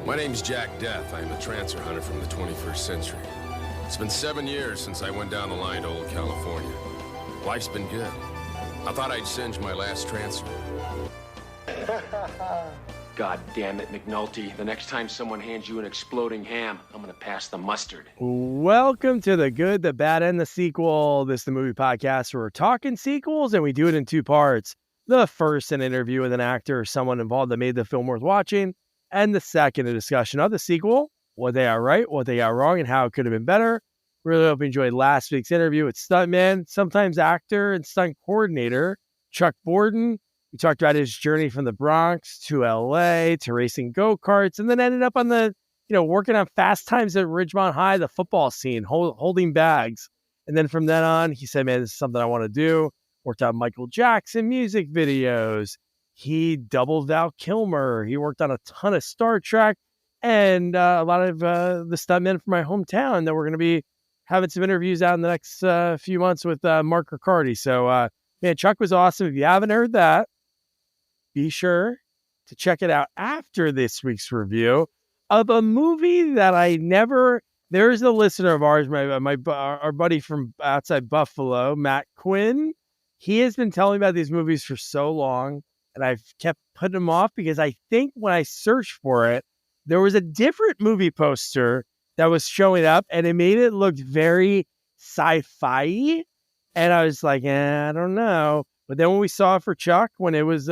My name's Jack Death. I'm a Trancer hunter from the 21st century. It's been 7 years since I went down the line to old California. Life's been good. I thought I'd singe my last Trancer. God damn it, McNulty. The next time someone hands you an exploding ham, I'm gonna pass the mustard. Welcome to The Good, the Bad, and the Sequel. This is the movie podcast where we're talking sequels, and we do it in two parts. The first, an interview with an actor or someone involved that made the film worth watching. And the second, a discussion of the sequel, what they are right, what they got wrong, and how it could have been better. Really hope you enjoyed last week's interview with stuntman, sometimes actor, and stunt coordinator, Chuck Borden. We talked about his journey from the Bronx to LA to racing go-karts, and then ended up on the, working on Fast Times at Ridgemont High, the football scene, holding bags. And then from then on, he said, man, this is something I want to do. Worked on Michael Jackson music videos. He doubled Val Kilmer. He worked on a ton of Star Trek and a lot of the stuntmen from my hometown that we're going to be having some interviews out in the next few months with Mark Riccardi. So, man, Chuck was awesome. If you haven't heard that, be sure to check it out after this week's review of a movie that there's a listener of ours, our buddy from outside Buffalo, Matt Quinn. He has been telling me about these movies for so long, and I've kept putting them off because I think when I searched for it, there was a different movie poster that was showing up, and it made it look very sci-fi. And I was like, I don't know. But then when we saw it for Chuck, when it was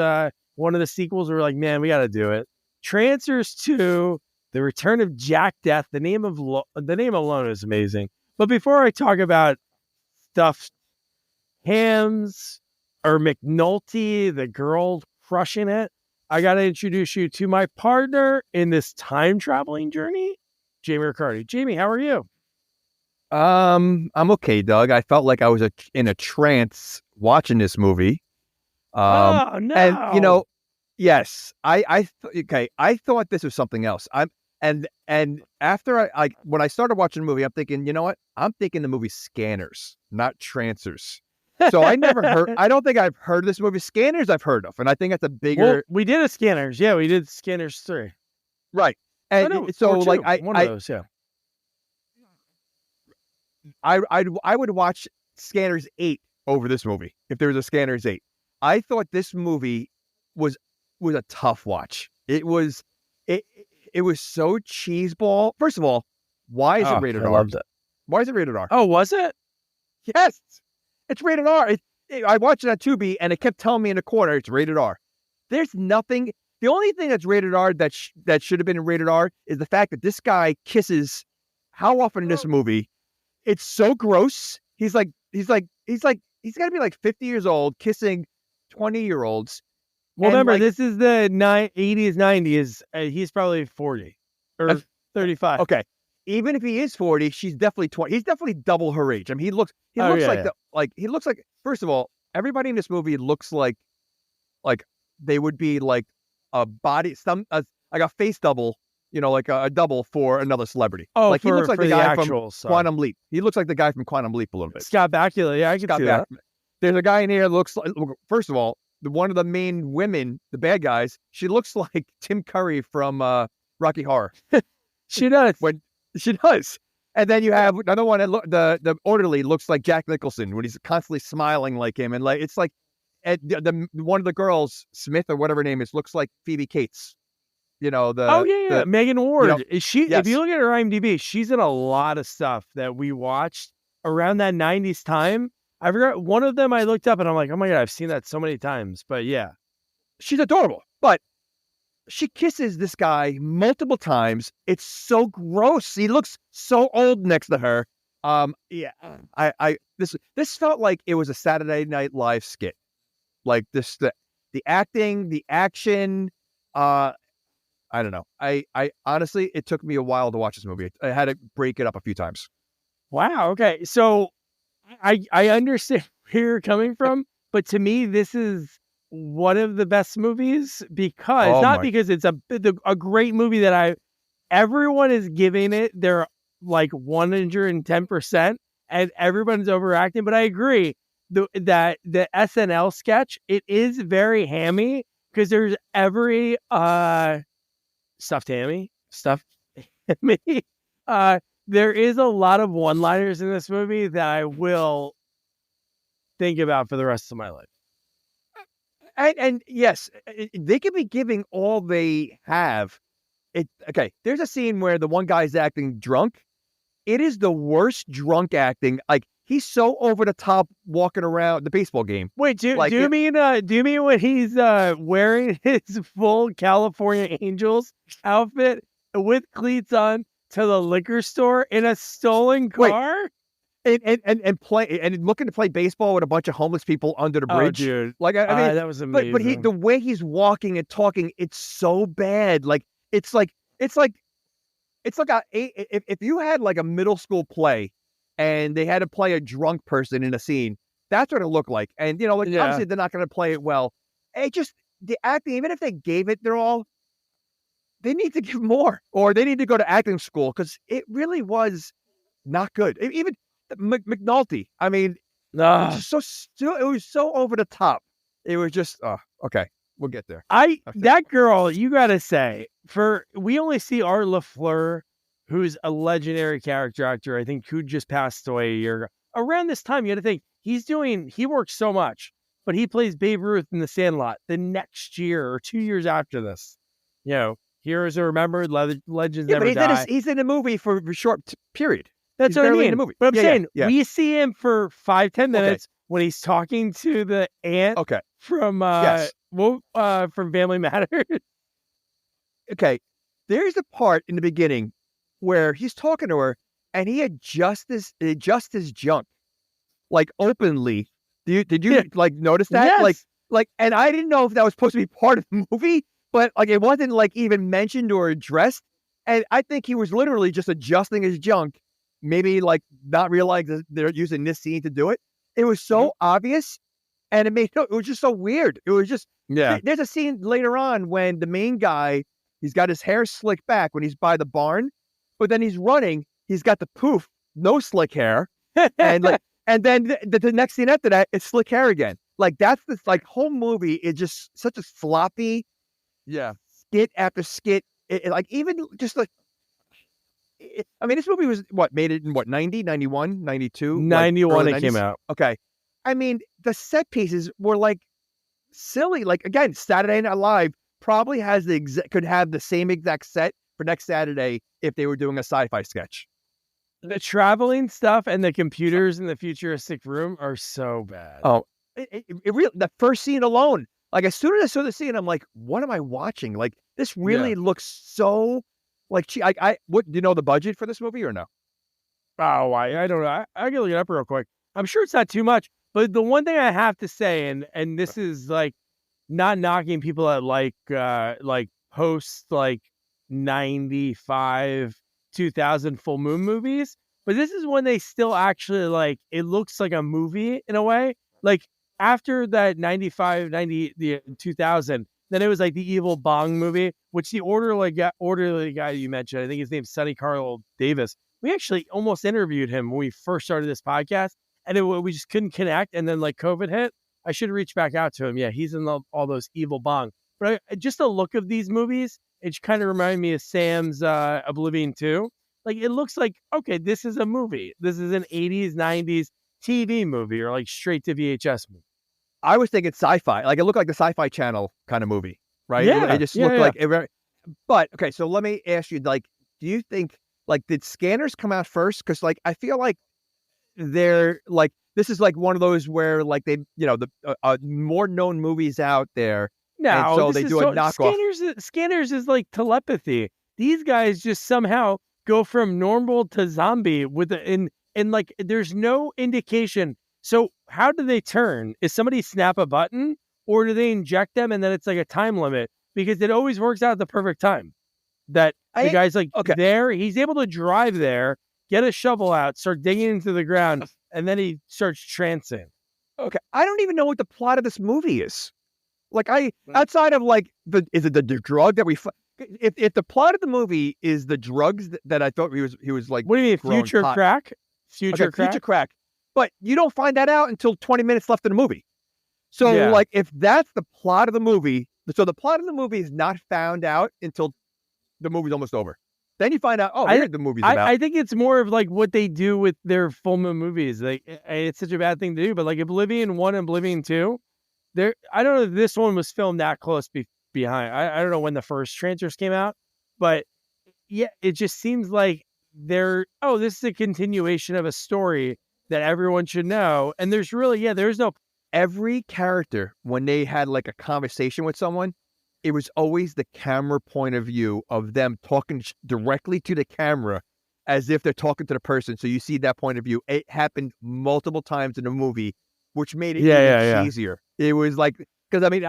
one of the sequels, we were like, man, we got to do it. Trancers II, The Return of Jack Death. The name alone is amazing. But before I talk about stuffed hams or McNulty, the girl crushing it, I got to introduce you to my partner in this time traveling journey, Jamie Riccardi. Jamie, how are you? I'm okay, Doug. I felt like I was in a trance watching this movie. Oh no! And yes, I thought this was something else. And after when I started watching the movie, I'm thinking, you know what? I'm thinking the movie Scanners, not Trancers. So I don't think I've heard of this movie. Scanners I've heard of, and I think that's a bigger. Well, we did a Scanners. Yeah, we did Scanners 3. Right. And so like one of those, yeah. I would watch Scanners 8 over this movie if there was a Scanners 8. I thought this movie was a tough watch. It was so cheeseball. First of all, why is it rated R? I loved it. Why is it rated R? Oh, was it? Yes, it's rated R. I watched it on Tubi, and it kept telling me in the corner it's rated R. There's nothing. The only thing that's rated R that should have been rated R is the fact that this guy kisses. How often in this movie? It's so gross. He's got to be like 50 years old kissing 20-year-olds. Well, remember, this is the 80s, 90s. He's probably 40 or 35. Okay. Even if he is 40, she's definitely 20. He's definitely double her age. I mean, he looks like, first of all, everybody in this movie looks like they would be like a body, like a face double, like a double for another celebrity. Oh, like he looks like the guy from Quantum Leap. He looks like the guy from Quantum Leap a little bit. Scott Bakula. Yeah, I can see that. There's a guy in here that looks like, first of all, one of the main women, the bad guys, she looks like Tim Curry from Rocky Horror. She does. She does. And then you have another one. The orderly looks like Jack Nicholson when he's constantly smiling like him, and like it's like one of the girls, Smith or whatever her name is, looks like Phoebe Cates. Megan Ward. Is she? Yes. If you look at her IMDb, she's in a lot of stuff that we watched around that 90s time. I forgot one of them I looked up and I'm like, oh my God, I've seen that so many times. But yeah, she's adorable. But she kisses this guy multiple times. It's so gross. He looks so old next to her. This felt like it was a Saturday Night Live skit. Like this, the acting, the action. I don't know. I honestly, it took me a while to watch this movie. I had to break it up a few times. Wow. Okay. So I understand where you're coming from, but to me, this is one of the best movies because because it's a great movie that everyone is giving it their like 110% and everyone's overacting. But I agree that the SNL sketch, it is very hammy because there's every stuffed hammy, stuff in me. There is a lot of one-liners in this movie that I will think about for the rest of my life. And yes, they could be giving all they have. Okay, there's a scene where the one guy's acting drunk. It is the worst drunk acting. Like, he's so over the top walking around the baseball game. Wait, do you mean when he's wearing his full California Angels outfit with cleats on to the liquor store in a stolen car? And looking to play baseball with a bunch of homeless people under the bridge. Oh, dude. Like, I mean, that was amazing. But the way he's walking and talking, it's so bad. Like, it's like if you had like a middle school play and they had to play a drunk person in a scene, that's what it looked like. And, you know, like, obviously they're not going to play it well. It just, the acting, even if they gave it, they need to give more, or they need to go to acting school, because it really was not good. Even McNulty, I mean, it was so over the top. It was just, okay, we'll get there. That girl, you gotta say, we only see Art LaFleur, who's a legendary character actor, I think, who just passed away a year ago. Around this time, you got to think he works so much, but he plays Babe Ruth in The Sandlot the next year or 2 years after this. You know, heroes are remembered, legends never die. He's in the movie for a short period. That's what I mean. In the movie. But I'm saying, we see him for 5-10 minutes when he's talking to the aunt from Family Matters. Okay, there's a part in the beginning where he's talking to her and he adjusts his junk, like, openly. Did you like notice that? Yes. Like, and I didn't know if that was supposed to be part of the movie, but like, it wasn't like even mentioned or addressed. And I think he was literally just adjusting his junk, maybe like not realizing that they're using this scene to do it. It was so obvious, and it was just so weird. It was just, there's a scene later on when the main guy, he's got his hair slicked back when he's by the barn, but then he's running, he's got the poof, no slick hair, and like, and then the next scene after that, it's slick hair again. Like, that's this, like, whole movie is just such a sloppy, skit after skit. Like, even just like, I mean, this movie was made it in 90, 91, 92? 91 it came out. Okay. I mean, the set pieces were like silly. Like, again, Saturday Night Live probably could have the same exact set for next Saturday if they were doing a sci-fi sketch. The traveling stuff and the computers in the futuristic room are so bad. Oh, it really, the first scene alone, like, as soon as I saw the scene, I'm like, what am I watching? Like, this really looks so like, what, do you know the budget for this movie or no? Oh, I don't know. I can look it up real quick. I'm sure it's not too much, but the one thing I have to say, and this is like not knocking people that like post like 95, 2000 full moon movies, but this is when they still actually, like, it looks like a movie in a way. Like, after that 95, 90, the 2000, then it was like the Evil Bong movie, which the orderly guy you mentioned, I think his name's Sonny Carl Davis. We actually almost interviewed him when we first started this podcast, and we just couldn't connect. And then, like, COVID hit. I should reach back out to him. Yeah, he's in all those Evil Bong. But just the look of these movies, it kind of reminded me of Sam's Oblivion 2. Like, it looks like, okay, this is a movie. This is an 80s, 90s TV movie, or like straight to VHS movie. I was thinking sci-fi. Like, it looked like the Sci-Fi Channel kind of movie, right? Yeah, it just looked like it. But okay, so let me ask you, like, do you think, like, did Scanners come out first? Because, like, I feel like they're like, this is like one of those where, like, they, you know, the more known movies out there. No, so they do a knockoff. Scanners is like telepathy. These guys just somehow go from normal to zombie and like, there's no indication. So how do they turn? Is somebody snap a button, or do they inject them and then it's like a time limit? Because it always works out at the perfect time. That the guy's like, there, he's able to drive there, get a shovel out, start digging into the ground, and then he starts trancing. Okay, I don't even know what the plot of this movie is. Like, outside of, like, is it the drug that we? If the plot of the movie is the drugs that I thought he was like, what do you mean, future crack? Future crack. But you don't find that out until 20 minutes left in the movie. So, like, if that's the plot of the movie, so the plot of the movie is not found out until the movie's almost over. Then you find out, oh, here's the movie's about. I think it's more of like what they do with their full moon movies. Like, it's such a bad thing to do, but like Oblivion 1 and Oblivion 2, I don't know if this one was filmed that close behind. I don't know when the first Trancers came out, but yeah, it just seems like this is a continuation of a story that everyone should know. And there's no. Every character, when they had like a conversation with someone, it was always the camera point of view of them talking directly to the camera as if they're talking to the person. So you see that point of view. It happened multiple times in the movie, which made it even cheesier. It was like, because I mean,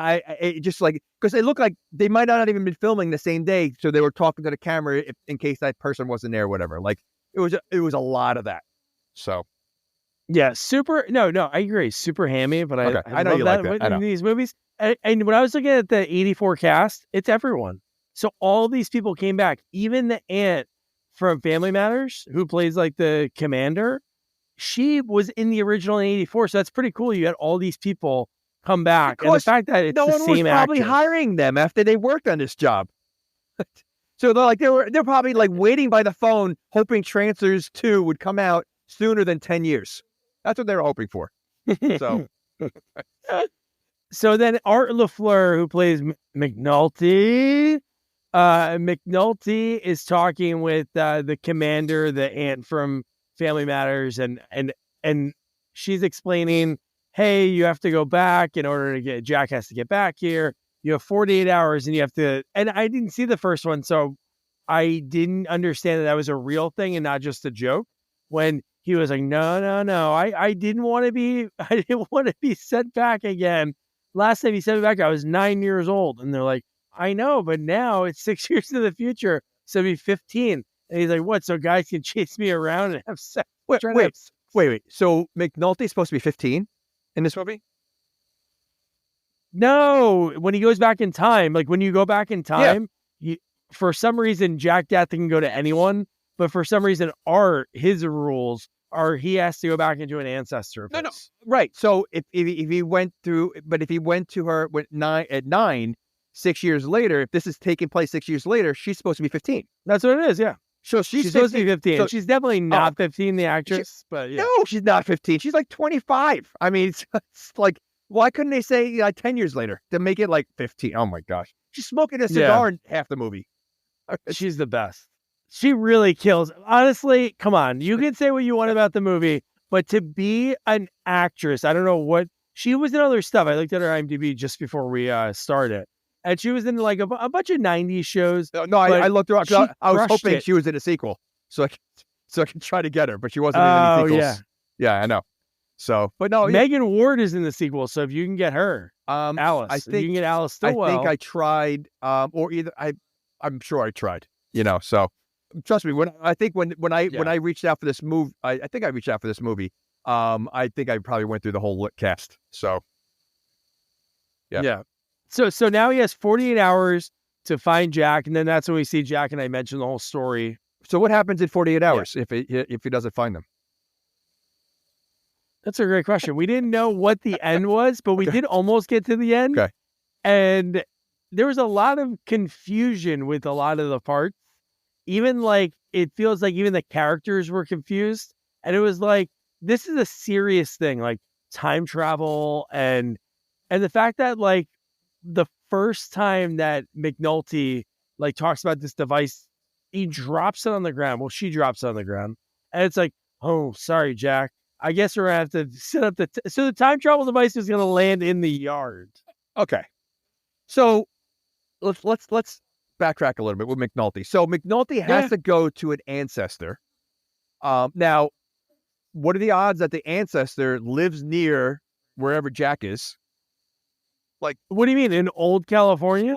because it looked like they might not have even been filming the same day. So they were talking to the camera in case that person wasn't there or whatever. Like it was a lot of that. So. Yeah, I agree. Super hammy, but I know love you that like that. in these movies. And when I was looking at the 84 cast, it's everyone. So all these people came back. Even the aunt from Family Matters, who plays like the commander, she was in the original in 84. So that's pretty cool. You had all these people come back. And the fact that it's no the one was same probably actress. hiring them after they worked on this job. So they're probably like waiting by the phone, hoping Trancers 2 would come out sooner than 10 years. That's what they were hoping for. So, so then Art LaFleur, who plays McNulty, McNulty is talking with the commander, the aunt from Family Matters, and she's explaining, hey, you have to go back in order to Jack has to get back here. You have 48 hours, and you have to. And I didn't see the first one, so I didn't understand that was a real thing and not just a joke. When he was like, no, I didn't want to be sent back again. Last time he sent me back, I was 9 years old. And they're like, I know, but now it's 6 years in the future. So I'll be 15. And he's like, what? So guys can chase me around and have sex? Wait. So McNulty's supposed to be 15 in this movie? No, when he goes back in time, like when you go back in time, for some reason, Jack Death can go to anyone. But for some reason, his rules are he has to go back into an ancestor. No, right. So if he went to her at 9, 6 years later, if this is taking place 6 years later, she's supposed to be 15. That's what it is. Yeah. So she's supposed to be 15. So she's definitely not 15, the actress. But yeah. No, she's not 15. She's like 25. I mean, it's like, why couldn't they say 10 years later to make it like 15? Oh my gosh. She's smoking a cigar in half the movie. She's the best. She really kills. Honestly, come on. You can say what you want about the movie, but to be an actress, I don't know what she was in other stuff. I looked at her IMDb just before we started, and she was in like a bunch of 90s shows. No, I looked her up. I was hoping she was in a sequel, so I can try to get her, but she wasn't in any sequels. Yeah, I know. So, but no, Megan Ward is in the sequel. So if you can get her, Alice, I think you can get Alice Stillwell. I think I tried, or either I'm sure I tried. So. Trust me, when I reached out for this movie, I think I reached out for this movie. I think I probably went through the whole cast. So, yeah. So now he has 48 hours to find Jack, and then that's when we see Jack, and I mentioned the whole story. So what happens in 48 hours if he doesn't find them? That's a great question. We didn't know what the end was, but we did almost get to the end. Okay. And there was a lot of confusion with a lot of the parts. Even like, it feels like even the characters were confused. And it was like, this is a serious thing, like time travel and the fact that like the first time that McNulty like talks about this device, he drops it on the ground. Well, she drops it on the ground. And it's like, oh, sorry, Jack. I guess we're going to have to set up so the time travel device is going to land in the yard. Okay. So let's backtrack a little bit with McNulty. So McNulty has to go to an ancestor. Now, what are the odds that the ancestor lives near wherever Jack is? Like, what do you mean, in old California?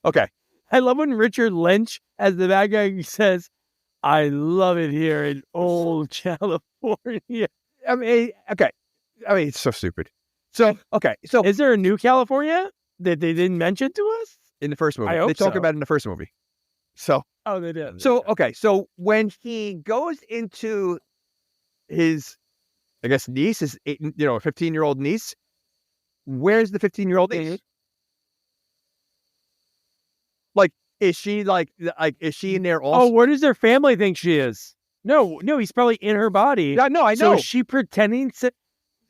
Okay. I love when Richard Lynch, as the bad guy, says, I love it here in old California. I mean, okay. I mean, it's so stupid. So, okay. So, is there a new California that they didn't mention to us? In the first movie. I hope they talk so. about it in the first movie. So. Oh, they did. So, okay. So, when he goes into his, I guess, niece, his, a 15-year-old niece, where's the 15-year-old niece? Like, Is she is she in there Oh, also? where does their family think she is? No, he's probably in her body. Yeah, no, I So know. is she pretending to?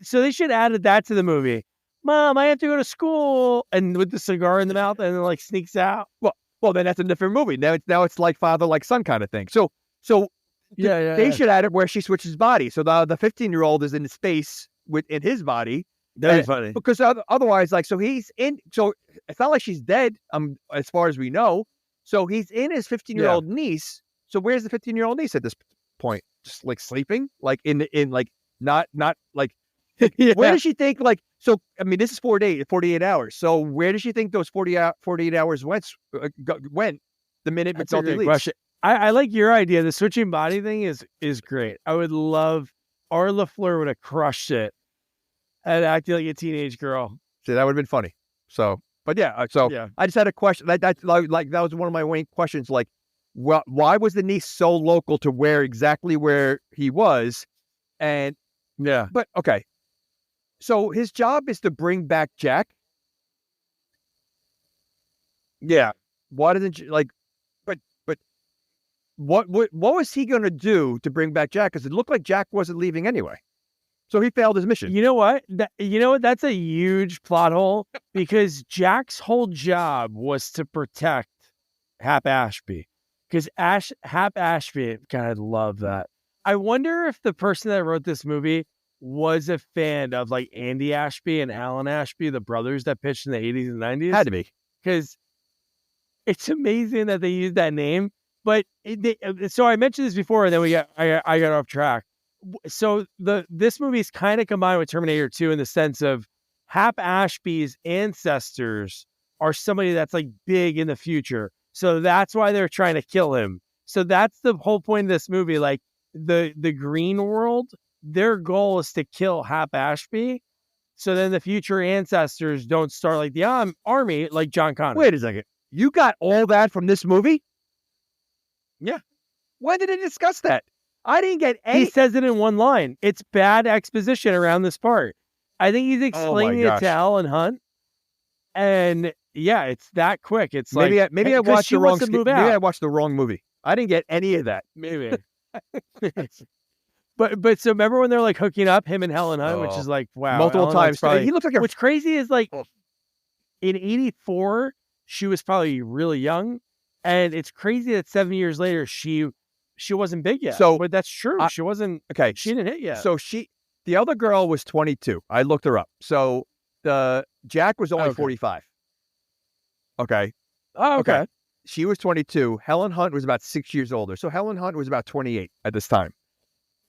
So they should add that to the movie. Mom, I have to go to school, and with the cigar in the mouth, and then like sneaks out. Well, then that's a different movie. Now it's like father, like son kind of thing. So they should add it where she switches bodies. So the 15-year-old is in space in his body. That'd be funny. Because otherwise, so he's in. So it's not like she's dead. As far as we know. So he's in his 15-year-old niece. So where's the 15-year-old niece at this point? Just like sleeping, like in like not like. Where does she think So I mean, this is 48 hours. So where does she think those 48 hours went? The minute That's a McNulty great leaves. question. I like your idea. The switching body thing is great. I would love. Arla Fleur would have crushed it and acting like a teenage girl. So that would have been funny. So, but yeah. So Yeah. I just had a question. That was one of my main questions. Like, why was the niece so local to exactly where he was? And Yeah. but okay. So his job is to bring back Jack. Yeah. Why doesn't you But what was he going to do to bring back Jack? Because it looked like Jack wasn't leaving anyway. So he failed his mission. You know what? That's a huge plot hole because Jack's whole job was to protect Happ Ashby. Because Happ Ashby, God, I love that. I wonder if the person that wrote this movie was a fan of like Andy Ashby and Alan Ashby, the brothers that pitched in the 80s and 90s. Had to be. Because it's amazing that they used that name. But so I mentioned this before, and then I got off track. So this movie is kind of combined with Terminator 2 in the sense of Happ Ashby's ancestors are somebody that's like big in the future. So that's why they're trying to kill him. So that's the whole point of this movie. Like the green world, their goal is to kill Happ Ashby. So then the future ancestors don't start like the army like John Connor. Wait a second. You got all that from this movie? Yeah. When did they discuss that? I didn't get any. He says it in one line. It's bad exposition around this part. I think he's explaining it to Helen Hunt. And yeah, it's that quick. It's maybe like maybe I watched the wrong movie. Maybe I watched the wrong movie. I didn't get any of that. Maybe. But so remember when they're like hooking up him and Helen Hunt, which is like wow, multiple times. Probably, he looks like what's crazy is like in 84, she was probably really young. And it's crazy that 7 years later she wasn't big yet. So, but that's true. She wasn't okay. She didn't hit yet. So the other girl was 22. I looked her up. So the Jack was only 45. Okay. Oh, okay. She was 22. Helen Hunt was about 6 years older. So Helen Hunt was about 28 at this time.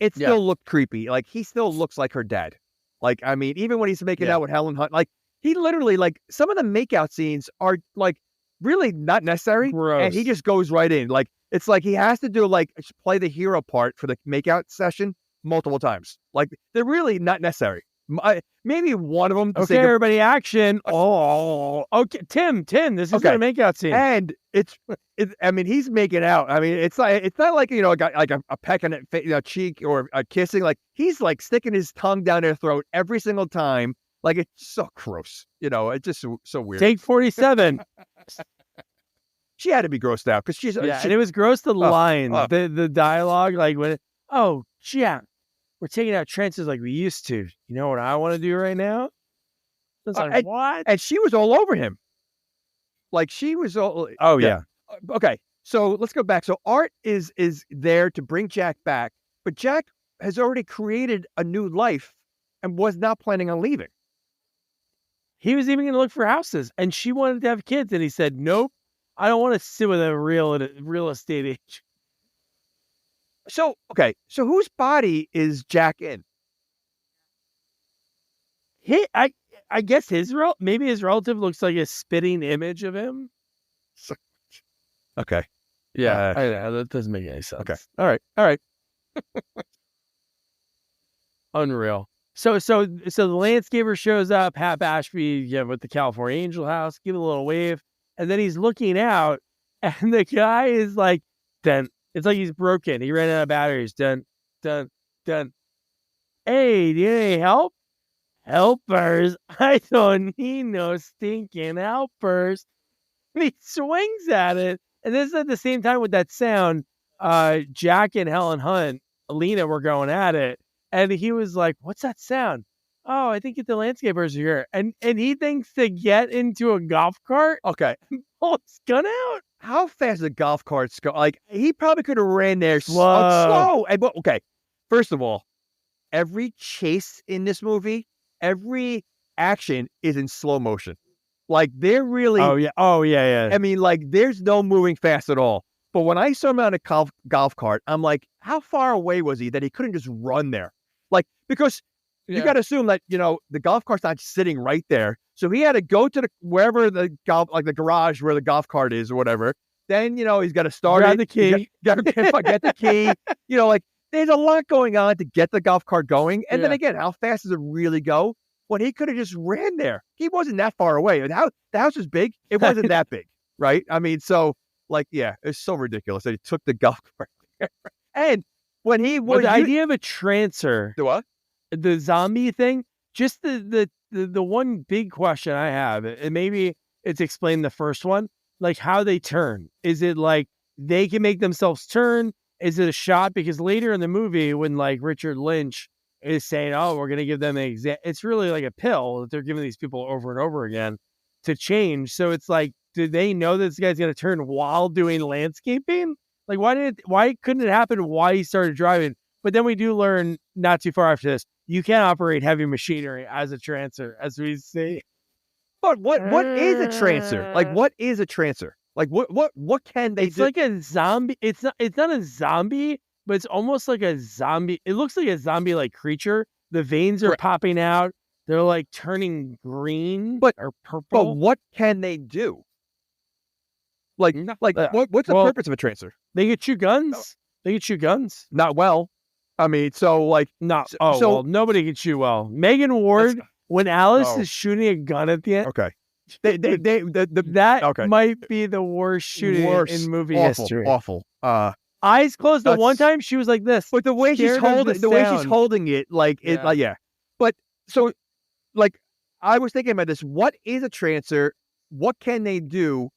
It still looked creepy. Like he still looks like her dad. Like, I mean, even when he's making out with Helen Hunt, like he literally, like some of the makeout scenes are like really not necessary. Gross. And he just goes right in. Like, it's like he has to do like play the hero part for the makeout session multiple times. Like they're really not necessary. Maybe one of them. Okay, everybody, action. Okay, Tim, this is a makeout scene, and I mean, he's making out. I mean, it's not like a peck on a cheek or a kissing. Like he's like sticking his tongue down their throat every single time. Like it's so gross. It's just so weird. Take 47. She had to be grossed out because she's and it was gross. The line, the dialogue, like when Jack, we're taking out Trancers like we used to. You know what I want to do right now? It's like, what? And she was all over him. Like she was all. Oh yeah. Okay, so let's go back. So Art is there to bring Jack back, but Jack has already created a new life and was not planning on leaving. He was even going to look for houses, and she wanted to have kids, and he said, "Nope, I don't want to sit with a real estate agent." So whose body is Jack in? I guess maybe his relative looks like a spitting image of him. Okay. Yeah, I know, that doesn't make any sense. Okay. All right. Unreal. So the landscaper shows up, Happ Ashby, with the California Angel House, give a little wave, and then he's looking out, and the guy is like, done. It's like he's broken. He ran out of batteries. Done. Hey, do you need any help? Helpers? I don't need no stinking helpers. And he swings at it, And this is at the same time with that sound, Jack and Helen Hunt, Alina were going at it. And he was like, what's that sound? Oh, I think the landscapers are here. And he thinks to get into a golf cart. Okay. Pull his gun out. How fast the golf carts go? Like, he probably could have ran there Slow. slow. But okay, first of all, every chase in this movie, every action is in slow motion. Like, they're really... Oh, yeah. I mean, like, there's no moving fast at all. But when I saw him on a golf cart, I'm like, how far away was he that he couldn't just run there? Like, because you got to assume that, the golf cart's not sitting right there. So he had to go to wherever the garage where the golf cart is or whatever. Then, he's got to start Grab the key. Get the key. Like, there's a lot going on to get the golf cart going. And then again, how fast does it really go? When he could have just ran there. He wasn't that far away. The house is big. It wasn't that big, right? I mean, so, like, it's so ridiculous that he took the golf cart there. And when he was... the idea of a Trancer... The what? The zombie thing, just the one big question I have, and maybe it's explained the first one, like how they turn. Is it like they can make themselves turn? Is it a shot? Because later in the movie, when like Richard Lynch is saying, oh, we're going to give them an exam, it's really like a pill that they're giving these people over and over again to change. So it's like, do they know that this guy's going to turn while doing landscaping? Like, why couldn't it happen while he started driving? But then we do learn not too far after this, you can't operate heavy machinery as a Trancer, as we see. But what is a Trancer? Like, what is a Trancer? Like, what can they do? It's like a zombie. It's not a zombie, but it's almost like a zombie. It looks like a zombie-like creature. The veins are popping out. They're like turning green or purple. But what can they do? Like, what's the purpose of a Trancer? They get you guns. They get you guns. Not well. I mean, so like, well, nobody can shoot well. Megan Ward, when Alice is shooting a gun at the end. Okay. Might be the worst shooting in movie history. Awful. Eyes closed. The one time she was like this, but the way she's holding it, like, But so, like, I was thinking about this. What is a Trancer? What can they do?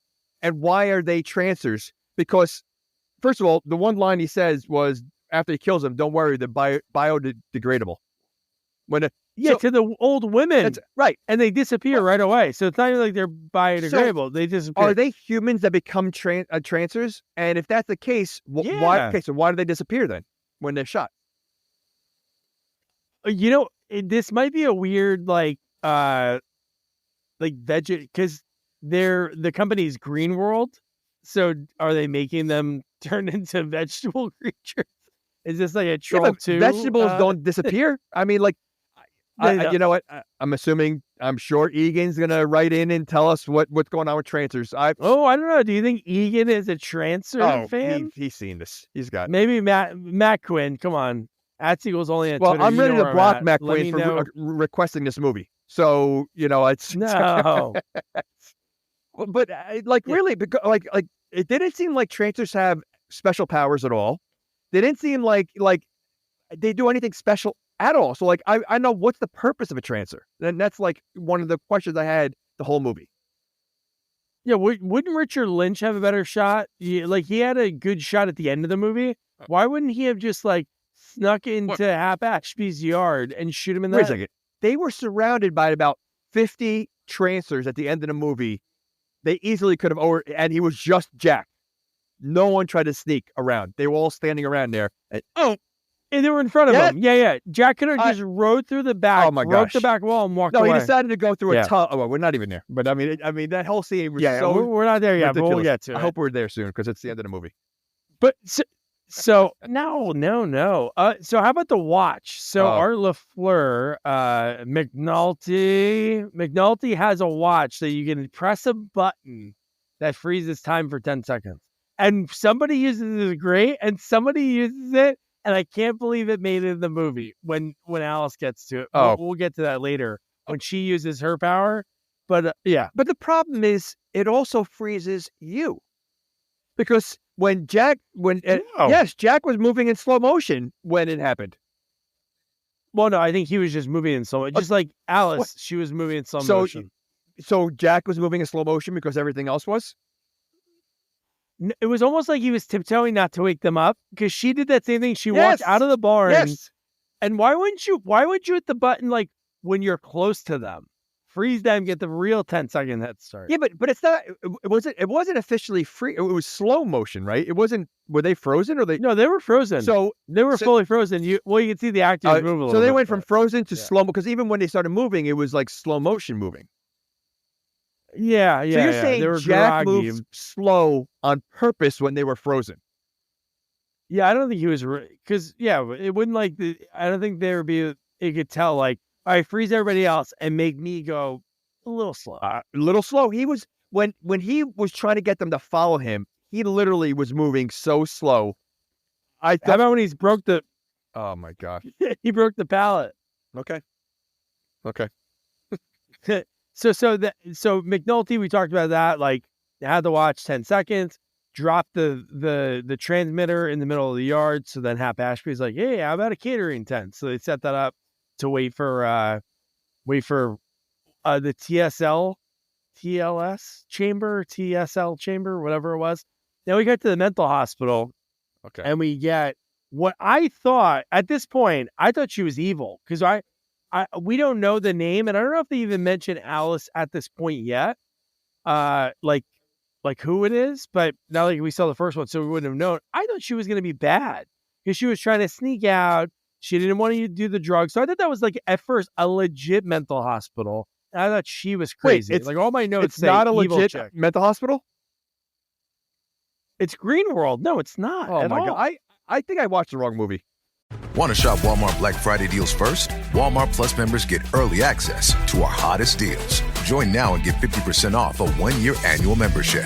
And why are they Trancers? Because, first of all, the one line he says was, after he kills them, don't worry, they're biodegradable. To the old women. That's right. And they disappear right away. So it's not even like they're biodegradable. They disappear. Are they humans that become Trancers? And if that's the case, why? Okay, so why do they disappear then when they're shot? This might be a weird, because the company's Green World. So are they making them turn into vegetable creatures? Is this like a troll too? Vegetables don't disappear. I mean, like, you know what? I'm sure Egan's gonna write in and tell us what's going on with Trancers. I don't know. Do you think Egan is a Trancer fan? He's seen this. He's got maybe Matt Quinn. Come on, @Eagles only on Twitter. Well, I'm ready to block Matt Quinn for requesting this movie. So it's no. But really, because like it didn't seem like Trancers have special powers at all. They didn't seem like they do anything special at all. So like I know what's the purpose of a Trancer. And that's like one of the questions I had the whole movie. Yeah, wouldn't Richard Lynch have a better shot? He had a good shot at the end of the movie. Why wouldn't he have just snuck into Happ Ashby's yard and shoot him in the head? Wait a second. They were surrounded by about 50 Trancers at the end of the movie. They easily could have and he was just Jack. No one tried to sneak around. They were all standing around there. And they were in front of him. Yeah. Jack could have just rode through the back, broke the back wall, and walked away. No, he decided to go through a tunnel. Well, we're not even there. But I mean, that whole scene was so we're not there yet. But we'll get to it. I hope we're there soon because it's the end of the movie. But so no. So how about the watch? So Art LaFleur, McNulty has a watch that you can press a button that freezes time for 10 seconds. And somebody uses it great, and somebody uses it, and I can't believe it made it in the movie when Alice gets to it. We'll get to that later when she uses her power. But But the problem is, it also freezes you. Because when Jack was moving in slow motion when it happened. Well, no, I think he was just moving in slow motion. Just like Alice, she was moving in slow motion. So Jack was moving in slow motion because everything else was? It was almost like he was tiptoeing not to wake them up because she did that same thing. She Yes. walked out of the barn. Yes. And why would you hit the button like when you're close to them? Freeze them, get the real 10-second head start. Yeah, but it's not. It wasn't officially free. It was slow motion, right? It wasn't. Were they frozen or they? No, they were frozen. So they were fully frozen. You can see the actors move a little so they bit, went from but- frozen to yeah. slow because even when they started moving, it was like slow motion moving. Yeah. So you're They saying were Jack groggy. moved slow on purpose when they were frozen. Yeah, I don't think he was because it wouldn't like the. I don't think there would be. It could tell like, all right, freeze everybody else and make me go a little slow. A little slow. He was when he was trying to get them to follow him. He literally was moving so slow. How about when he's broke the? Oh my god. He broke the pallet. Okay. So McNulty, we talked about that. Like, had to watch 10 seconds, dropped the transmitter in the middle of the yard. So then Happ Ashby's like, hey, how about a catering tent? So they set that up to wait for the TLS chamber, whatever it was. Then we got to the mental hospital. Okay. And we get what I thought at this point. I thought she was evil because we don't know the name, and I don't know if they even mention Alice at this point yet. Like who it is, but now like we saw the first one, so we wouldn't have known. I thought she was going to be bad because she was trying to sneak out. She didn't want to do the drugs, so I thought that was like at first a legit mental hospital. And I thought she was crazy. Wait, like all my notes It's say not a evil legit chick. mental hospital. It's Green World. No, it's not. Oh at my all. god. I think I watched the wrong movie. Want to shop Walmart Black Friday deals first? Walmart Plus members get early access to our hottest deals. Join now and get 50% off a 1-year annual membership.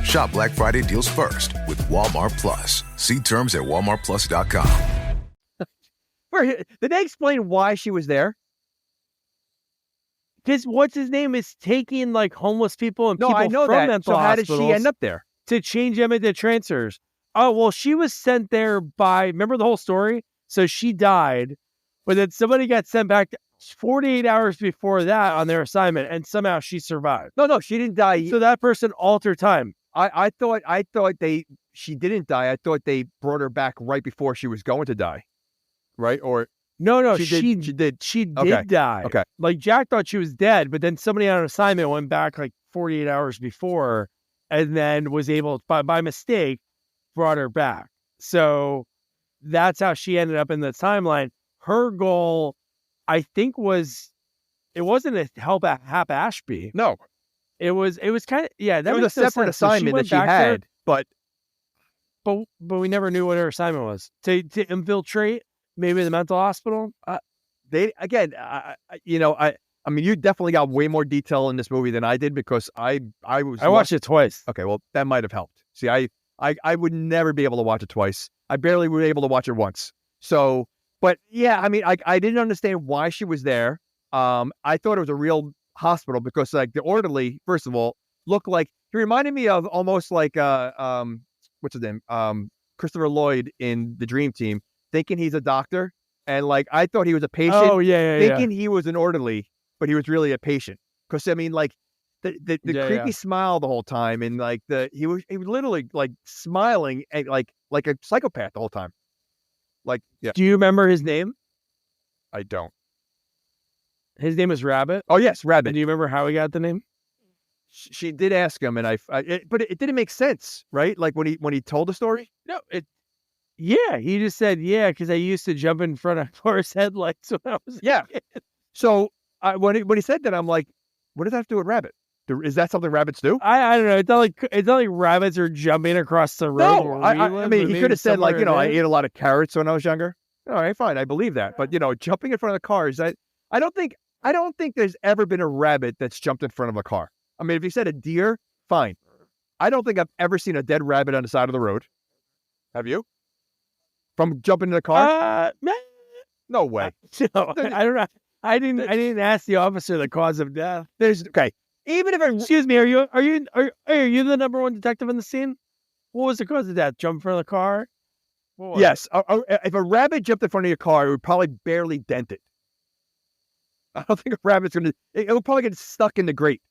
Shop Black Friday deals first with Walmart Plus. See terms at walmartplus.com. Did they explain why she was there? Because what's his name is taking like homeless people and No, people I know from that. mental So how did hospitals she end up there? to change them into Trancers. Oh, well, she was sent there by, remember the whole story? So she died, but then somebody got sent back 48 hours before that on their assignment, and somehow she survived. No, she didn't die. So that person altered time. I thought she didn't die. I thought they brought her back right before she was going to die. Right? Or No, she did. She did Okay. die. Okay. Like Jack thought she was dead, but then somebody on assignment went back like 48 hours before and then was able, by mistake, brought her back. So that's how she ended up in the timeline. Her goal, I think, it wasn't to help Happ Ashby. No. It was kind of, that It was a makes no separate sense. So assignment that went she back there, had, but but we never knew what her assignment was. To infiltrate maybe the mental hospital. they again, I mean, you definitely got way more detail in this movie than I did because I watched it twice. Okay, well, that might have helped. See, I would never be able to watch it twice. I barely were able to watch it once. So, but yeah, I mean, I didn't understand why she was there. I thought it was a real hospital because like the orderly, first of all, looked like he reminded me of almost like what's his name? Christopher Lloyd in The Dream Team, thinking he's a doctor. And like I thought he was a patient. Oh yeah. Thinking he was an orderly, but he was really a patient. Because I mean, like the creepy smile the whole time, and like he was literally like smiling and like a psychopath the whole time. Like, yeah, Do you remember his name? I don't. His name is Rabbit. Oh yes, And Rabbit. do you remember how he got the name? She did ask him, and but it didn't make sense, right? Like when he told the story. No, he just said because I used to jump in front of cars' headlights when I was Yeah. So when he said that, I'm like, what does that have to do with Rabbit? Is that something rabbits do? I don't know. It's not like rabbits are jumping across the road. No, where I we live, mean, but he maybe could have said like, somewhere I in ate a lot of carrots when I was younger. All right, fine, I believe that. But jumping in front of the cars, I don't think there's ever been a rabbit that's jumped in front of a car. I mean, if you said a deer, fine. I don't think I've ever seen a dead rabbit on the side of the road. Have you? From jumping in a car? No way. No, I don't know. I didn't ask the officer the cause of death. Even if it, Excuse me, are you the number one detective in the scene? What was the cause of death? Jump in front of the car? What was it? yes, if a rabbit jumped in front of your car, it would probably barely dent it. I don't think a rabbit's it would probably get stuck in the grate.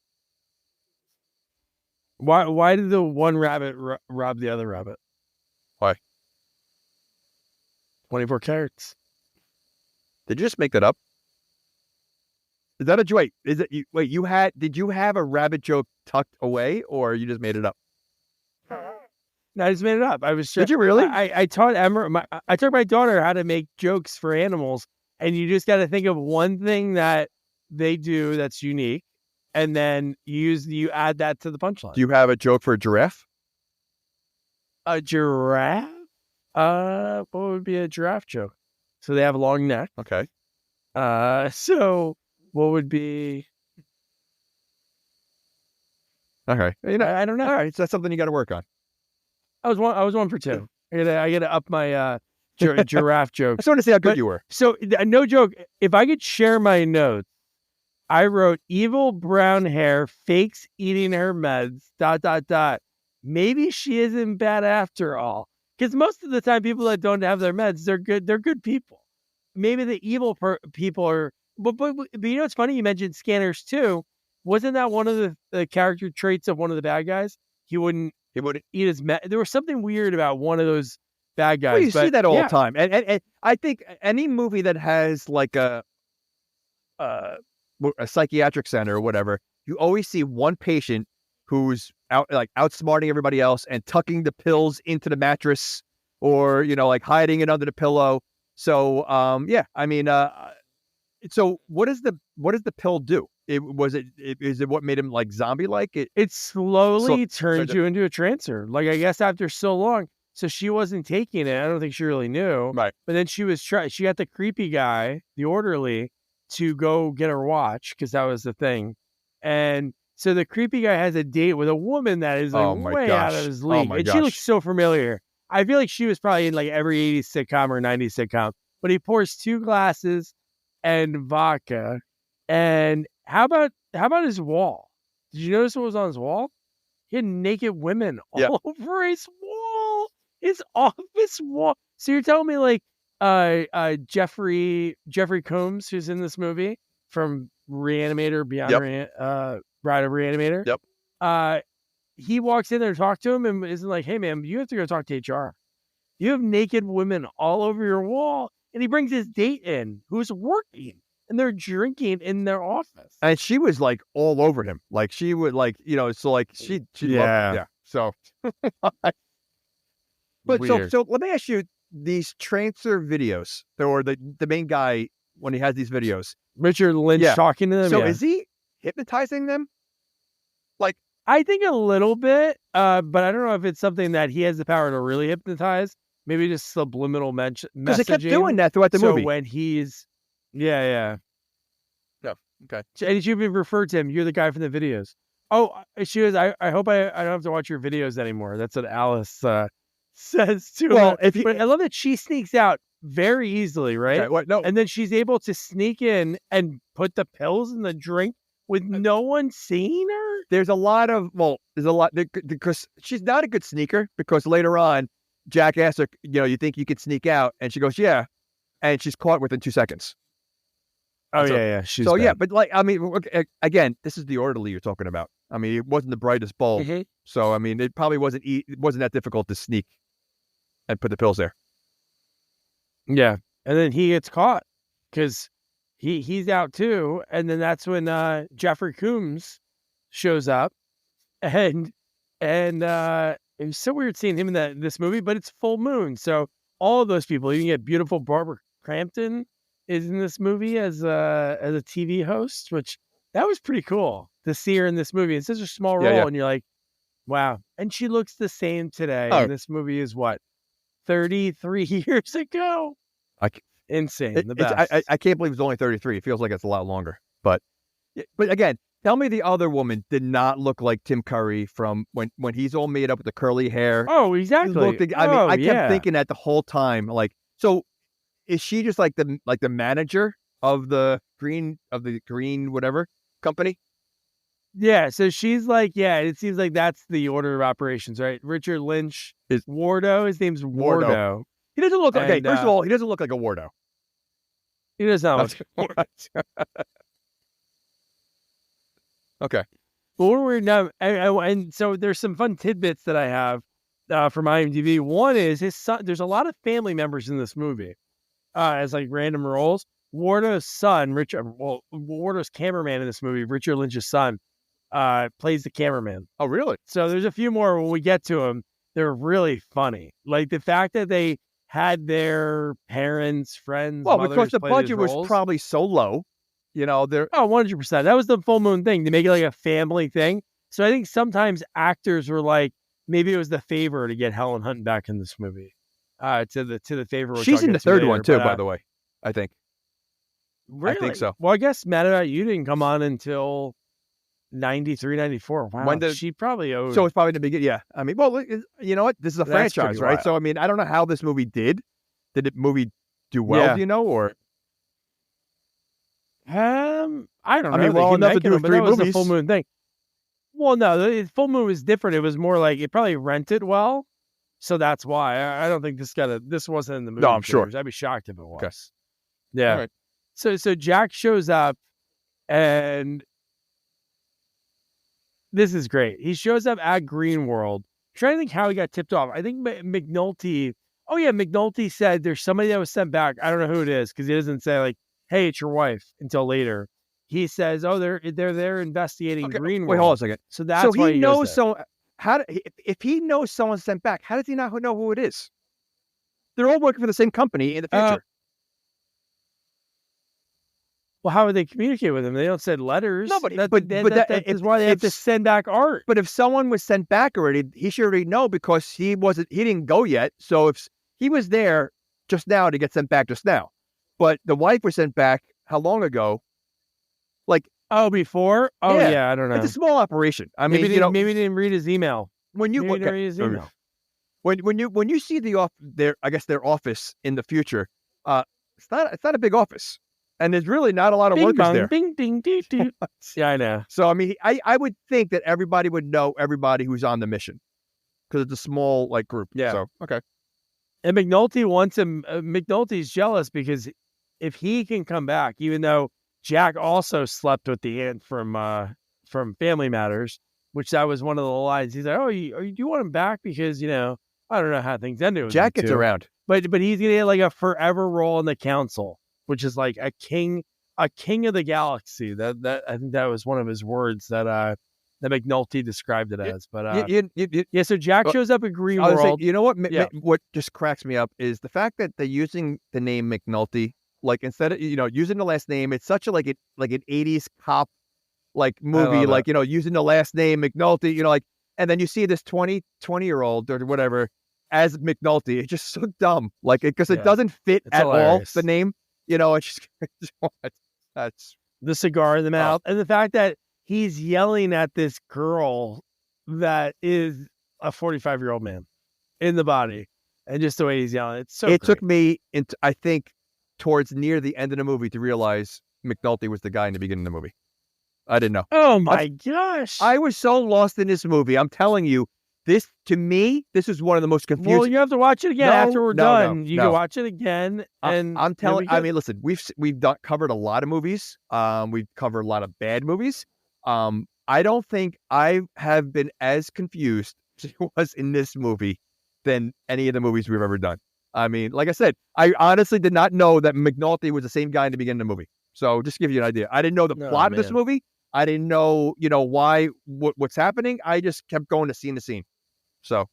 Why did the one rabbit rob the other rabbit? Why? 24 carats. Did you just make that up? Is that a joke? Is it you? Wait, did you have a rabbit joke tucked away, or you just made it up? No, I just made it up. I was. Did you really? I taught I taught my daughter how to make jokes for animals, and you just got to think of one thing that they do that's unique, and then you add that to the punchline. Do you have a joke for a giraffe? A giraffe? What would be a giraffe joke? So they have a long neck. Okay. So what would be? Okay. I don't know. All right, so that's something you got to work on. I was 1 for 2. I gotta up my giraffe I joke. just want to see how good you were. So no joke. If I could share my notes, I wrote evil brown hair, fakes eating her meds. ... Maybe she isn't bad after all. Because most of the time, people that don't have their meds, they're good. They're good people. Maybe the evil people are. But you know what's funny? You mentioned Scanners too. Wasn't that one of the character traits of one of the bad guys? He wouldn't eat his meds. There was something weird about one of those bad guys. Well, you see that all the time, and I think any movie that has like a psychiatric center or whatever, you always see one patient who's outsmarting everybody else and tucking the pills into the mattress, or like hiding it under the pillow. So yeah, I mean, so what does the pill do? Is it what made him like zombie like? It slowly turns you into a trancer. Like, I guess after so long. So she wasn't taking it. I don't think she really knew. Right. But then she got the creepy guy, the orderly, to go get her watch, because that was the thing. And so the creepy guy has a date with a woman that is like way out of his league. And she looks so familiar. I feel like she was probably in like every 80s sitcom or 90s sitcom. But he pours 2 glasses and vodka. And how about his wall? Did you notice what was on his wall? He had naked women all over his wall. His office wall. So you're telling me like Jeffrey Combs, who's in this movie from Reanimator, Beyond Bride of Reanimator. Yep. He walks in there to talk to him and isn't like, hey man, you have to go talk to HR. You have naked women all over your wall. And he brings his date in who's working. And they're drinking in their office. And she was like all over him. Like she would so like she loved him. Yeah. So but so let me ask you, these Trancer videos, or the main guy when he has these videos, Richard Lynch talking to them. So is he hypnotizing them? Like, I think a little bit, but I don't know if it's something that he has the power to really hypnotize. Maybe just subliminal messaging. Because they kept doing that throughout the movie. So when he's yeah. No, okay. And she even referred to him. You're the guy from the videos. Oh, she was. I hope I don't have to watch your videos anymore. That's what Alice says to her. But I love that she sneaks out very easily, right? Okay, what? No. And then she's able to sneak in and put the pills in the drink with no one seeing her. There's a lot because she's not a good sneaker, because later on, Jack asks her, you think you could sneak out? And she goes, yeah. And she's caught within 2 seconds. Oh, yeah. She's so, bad. yeah, but like, I mean, again, this is the orderly you're talking about. I mean, it wasn't the brightest bulb. Mm-hmm. So, I mean, it probably wasn't that difficult to sneak and put the pills there. Yeah. And then he gets caught because he's out too. And then that's when Jeffrey Combs shows up. And it was so weird seeing him in this movie, but it's full moon. So all of those people, you can get beautiful Barbara Crampton is in this movie as a TV host, which that was pretty cool to see her in this movie. It's such a small role, and you're like, wow. And she looks the same today. Oh. And this movie is what, 33 years ago? Insane. The best. I can't believe it's only 33. It feels like it's a lot longer. But again, tell me the other woman did not look like Tim Curry from when he's all made up with the curly hair. Oh, exactly. I kept thinking that the whole time. Like, so is she just like the manager of the green whatever company? Yeah, so she's like, it seems like that's the order of operations, right? Richard Lynch is Wardo. His name's Wardo. He doesn't look first of all, he doesn't look like a Wardo. He does not look like a Wardo. Okay. But when we're done, and so there's some fun tidbits that I have from IMDb. One is his son. There's a lot of family members in this movie as like random roles. Wardo's son, Wardo's cameraman in this movie, Richard Lynch's son, plays the cameraman. Oh, really? So there's a few more when we get to them. They're really funny. Like the fact that they had their parents, friends, Well, because mothers the play budget these was roles. probably so low, they're 100%. That was the Full Moon thing, to make it like a family thing. So I think sometimes actors were like, maybe it was the favor to get Helen Hunt back in this movie. To the favor. She's in the third one too, by the way. I think. Really? I think so. Well, I guess Mad About You didn't come on until 93, 94. Wow. When she probably owed. So it's probably the beginning. Yeah. I mean, well, you know what? This is a That's franchise, pretty right? wild. So I mean, I don't know how this movie did. Did the movie do well? Yeah. Do you know, or I don't know. I mean, They well, keep enough to making do them, but 3 that was the movies. Full Moon thing. Well, no, the Full Moon was different. It was more like it probably rented well, so that's why. I don't think this wasn't in the movie. No, I'm sure. theaters. I'd be shocked if it was. Okay. Yeah. All right. So Jack shows up, and this is great. He shows up at Green World. I'm trying to think how he got tipped off. I think McNulty. Oh yeah, McNulty said there's somebody that was sent back. I don't know who it is because he doesn't say like, "Hey, it's your wife," until later. He says, "Oh, they're there investigating Green World." Wait, hold on a second. So that's so why he goes knows there. if he knows someone's sent back, how does he not know who it is? They're all working for the same company in the future. Well, how would they communicate with him? They don't send letters. No, but that is why they have to send back art. But if someone was sent back already, he should already know because he didn't go yet. So if he was there just now to get sent back just now, but the wife was sent back how long ago? Like, before? Oh yeah, I don't know. It's a small operation. I mean, maybe he didn't read his email. when you Maybe he didn't read his email. when you see their office in the future, it's not a big office, and there's really not a lot of Bing workers bong, there. Bing ding ding ding. Yeah, I know. So I mean, I would think that everybody would know everybody who's on the mission because it's a small group. Yeah. So okay. And McNulty wants him. McNulty's jealous because if he can come back, even though Jack also slept with the aunt from Family Matters, which that was one of the lines. He's like, "Oh, you want him back because I don't know how things ended with Jack you gets two." around. But he's gonna get like a forever role in the council, which is like a king of the galaxy. That I think that was one of his words that McNulty described it as. But yeah, so Jack shows up at Green World. You know what? Yeah. What just cracks me up is the fact that they're using the name McNulty. Like instead of using the last name, it's such a like an 80s cop movie, using the last name McNulty, and then you see this 20-year-old or whatever as McNulty. It's just so dumb, because it doesn't fit It's at hilarious. all. The name, it's just that's The cigar in the mouth, and the fact that he's yelling at this girl that is a 45-year-old man in the body, and just the way he's yelling, it's so. It great. took me into, I think, towards near the end of the movie to realize McNulty was the guy in the beginning of the movie. I didn't know. Oh my gosh! I was so lost in this movie. I'm telling you, this is one of the most confusing. Well, you have to watch it again after we're done. You no. can watch it again, and I'm telling. I mean, listen, we've covered a lot of movies. We've covered a lot of bad movies. I don't think I have been as confused as I was in this movie than any of the movies we've ever done. I mean, like I said, I honestly did not know that McNulty was the same guy in the beginning of the movie. So just to give you an idea, I didn't know the plot of this movie. I didn't know, why, what's happening. I just kept going to scene to scene. So,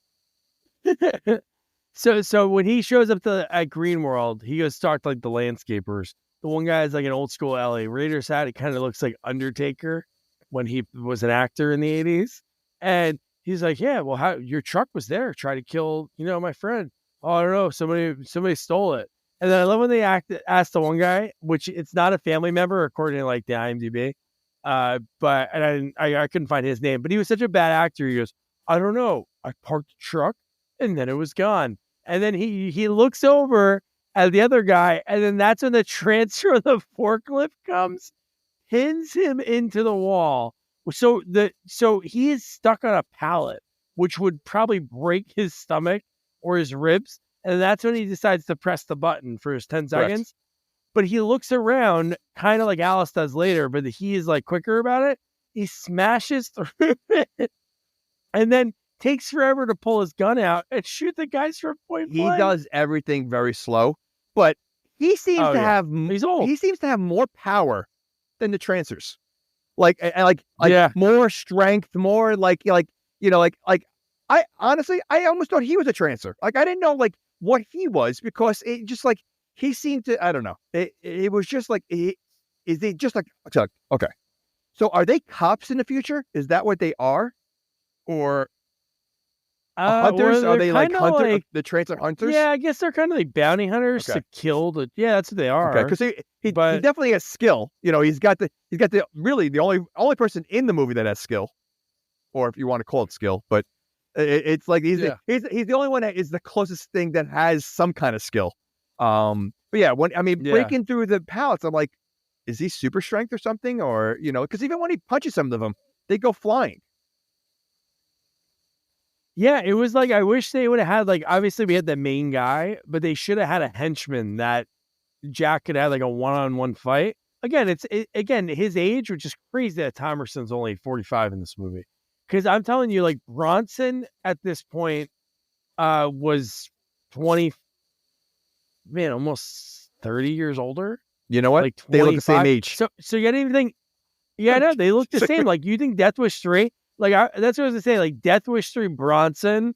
so when he shows up at Green World, he goes talk to the landscapers. The one guy is like an old school LA Raiders hat. It kind of looks like Undertaker when he was an actor in the 80s. And he's like, "Yeah, well, how your truck was there, try to kill, my friend. Oh, I don't know, somebody stole it." And then I love when they asked the one guy, which it's not a family member according to the IMDb, but I couldn't find his name. But he was such a bad actor. He goes, "I don't know. I parked the truck and then it was gone." And then he looks over at the other guy, and then that's when the Trancer of the forklift comes, pins him into the wall. So he is stuck on a pallet, which would probably break his stomach or his ribs. And that's when he decides to press the button for his 10 seconds. But he looks around kind of like Alice does later, but he is quicker about it. He smashes through it and then takes forever to pull his gun out and shoot the guys from point blank. He does everything very slow, but he seems to have He's old. He seems to have more power than the Trancers. Like more strength, more I honestly I almost thought he was a Trancer. Like I didn't know like what he was because it just like he seemed to I don't know. It was just like is he just like okay. So are they cops in the future? Is that what they are? Or hunters? Are they like hunter, the Trancer hunters? Yeah, I guess they're kind of like bounty hunters to kill the. Yeah, that's what they are. Okay, because he definitely has skill. You know, he's got the really the only person in the movie that has skill, or if you want to call it skill, but it's like he's the only one that is the closest thing that has some kind of skill. But yeah, breaking through the pallets, I'm like, is he super strength or something, or because even when he punches some of them, they go flying. Yeah, it was like I wish they would have had like obviously we had the main guy, but they should have had a henchman that Jack could have like a one-on-one fight. Again, again his age, which is crazy that Thomerson's only 45 in this movie. Because I'm telling you, like Bronson at this point was 20, almost 30 years older. You know what? Like they look the same age. So you didn't even think, yeah, no, they look the same. Like you think Death Wish 3? Like that's what I was gonna say. Like Death Wish 3 Bronson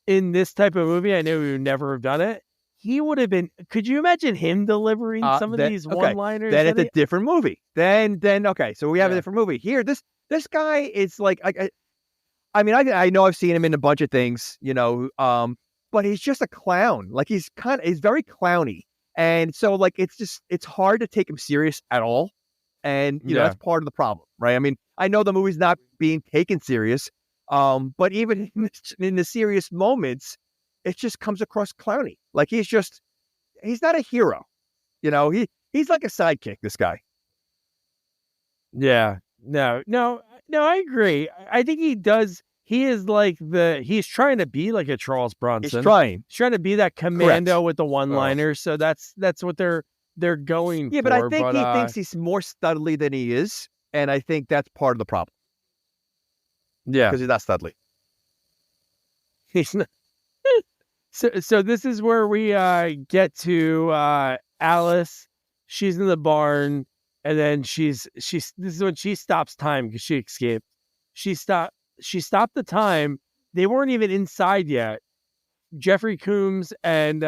in this type of movie, I know we would never have done it. He would have been. Could you imagine him delivering some of these one-liners? Then it's a different movie. Then okay. So we have a different movie here. This guy is like I mean I know I've seen him in a bunch of things, but he's just a clown. Like he's very clowny, and so like it's hard to take him serious at all. And, that's part of the problem, right? I mean, I know the movie's not being taken serious, but even in the serious moments, it just comes across clowny. Like he's not a hero. He's like a sidekick, this guy. Yeah. No, I agree. I think he does. He is like he's trying to be like a Charles Bronson. He's trying to be that commando with the one-liners. So that's what they're going for. Yeah, but I think he thinks he's more studly than he is, and I think that's part of the problem. Yeah. Because he's not studly. He's not. So this is where we get to Alice. She's in the barn, and then this is when she stops time because she escaped. She stopped the time. They weren't even inside yet. Jeffrey Combs and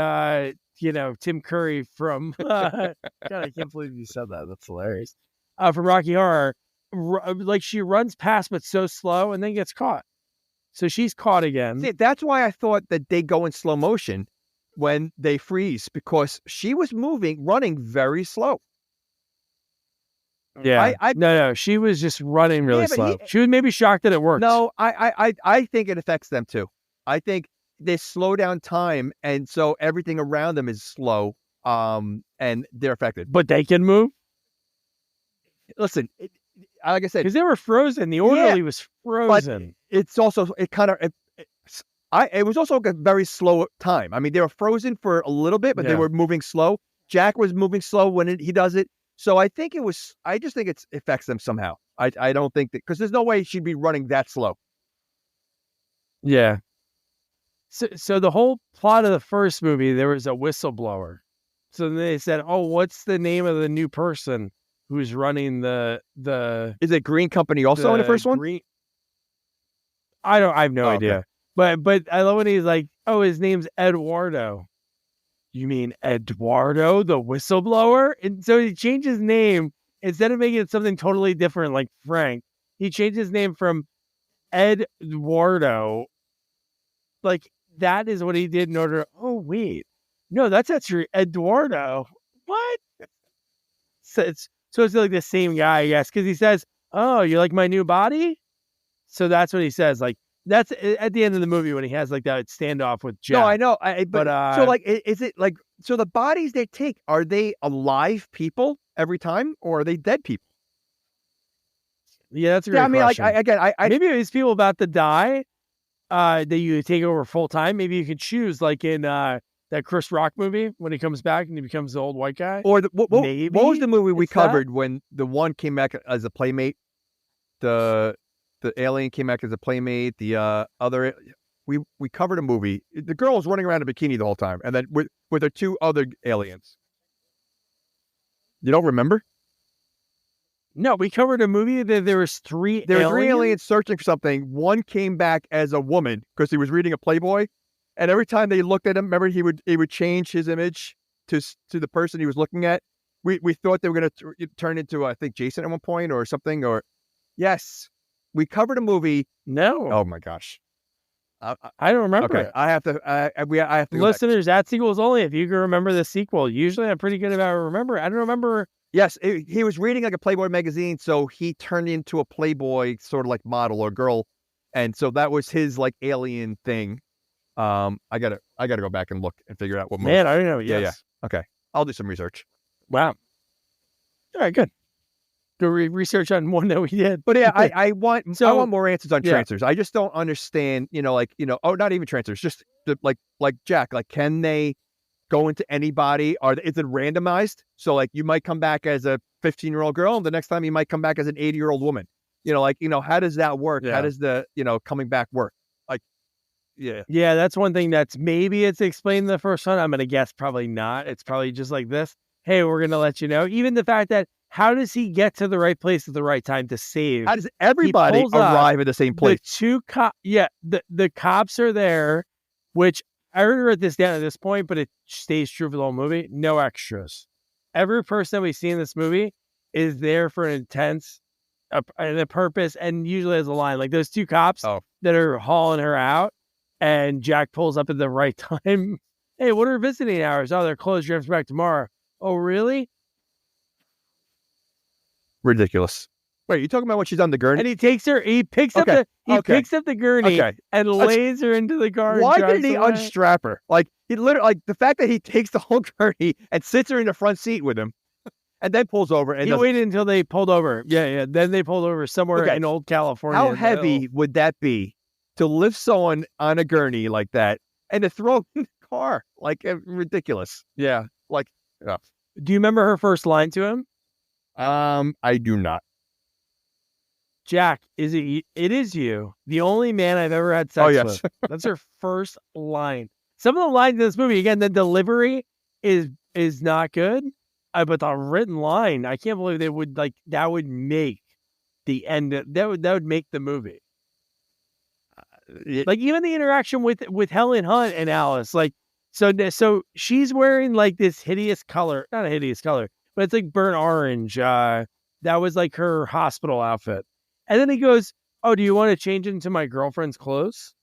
Tim Curry from God, I can't believe you said that. That's hilarious. From Rocky Horror, like she runs past but so slow and then gets caught. So she's caught again. See, that's why I thought that they go in slow motion when they freeze, because she was running very slow. Yeah, no, she was just running really slow. She was maybe shocked that it worked. No, I think it affects them too. I think they slow down time, and so everything around them is slow, and they're affected. But they can move? Listen, like I said... Because they were frozen. The orderly was frozen. But it's also... It was also a very slow time. I mean, they were frozen for a little bit, but they were moving slow. Jack was moving slow when he does it. So I think I just think it affects them somehow. I don't think that... Because there's no way she'd be running that slow. Yeah. So the whole plot of the first movie, there was a whistleblower. So they said, "Oh, what's the name of the new person who's running the?" Is it Green Company also in the first one? I have no idea. Okay. But I love when he's like, "Oh, his name's Eduardo." You mean Eduardo, the whistleblower? And so he changed his name instead of making it something totally different, like Frank. He changed his name from Eduardo. Like, that is what he did in order. Oh, wait. No, that's actually Eduardo. What? So it's like the same guy, I guess, because he says, "Oh, you like my new body?" So that's what he says. Like, that's at the end of the movie when he has like that standoff with Jack. No, I know. But so like, is it like, so the bodies they take, are they alive people every time, or are they dead people? Yeah, that's a great question. Like, maybe these people about to die, that you take over full time. Maybe you could choose, like in that Chris Rock movie when he comes back and he becomes the old white guy. Or what was the movie we covered when the one came back as a playmate? the alien came back as a playmate. The other, we covered a movie. The girl was running around in a bikini the whole time, and then with her 2 other aliens. You don't remember? No, we covered a movie that there was 3 There aliens. were 3 aliens searching for something. One came back as a woman because he was reading a Playboy, and every time they looked at him, remember he would change his image to the person he was looking at. We thought they were going to turn into, I think, Jason at one point or something. Or yes, we covered a movie. No. Oh my gosh, I don't remember. Okay, It. I have to. I have to. Listeners, at sequels only. If you can remember the sequel, usually I'm pretty good about remember. I don't remember. Yes, he was reading like a Playboy magazine, so he turned into a Playboy sort of like model or girl, and so that was his like alien thing. I gotta go back and look and figure out what movie. Man, I don't know. Yeah, Yes. yeah. Okay, I'll do some research. Wow. All right, good. Go research on one that we did. But yeah, I want more answers on yeah. Trancers. I just don't understand. Not even Trancers. Just like Jack. Like, can they go into anybody? Is it randomized? So like, you might come back as a 15-year-old girl, and the next time you might come back as an 80-year-old woman. How does that work? Yeah. How does the coming back work? Like, yeah, Yeah, that's one thing that's maybe it's explained in the first one. I'm gonna guess probably not. It's probably just like this. Hey, we're gonna let you know. Even the fact that how does he get to the right place at the right time to save? how does everybody pulls up arrive at the same place? The cops are there, which I already wrote this down at this point, but it stays true for the whole movie. No extras. Every person that we see in this movie is there for an intense and a purpose, and usually has a line. Like those 2 cops that are hauling her out, and Jack pulls up at the right time. Hey, what are visiting hours? Oh, they're closed. You have to come back tomorrow. Oh, really? Ridiculous. Wait, you talking about when she's on the gurney? And he picks up the gurney and lays her into the car. Why didn't he unstrap her? Like, he literally, like the fact that he takes the whole gurney and sits her in the front seat with him, and then pulls over. And he waited until they pulled over. Yeah. Then they pulled over somewhere in old California. How heavy would that be to lift someone on a gurney like that and to throw them in the car? Like, ridiculous. Yeah. Like, yeah. Do you remember her first line to him? I do not. Jack, it is you, the only man I've ever had sex with. That's her first line. Some of the lines in this movie, again, the delivery is not good, but the written line, I can't believe they would that would make the end. That would make the movie. Like even the interaction with Helen Hunt and Alice, like so she's wearing like this hideous color, not a hideous color, but it's like burnt orange. That was like her hospital outfit. And then he goes, "Oh, do you want to change into my girlfriend's clothes?"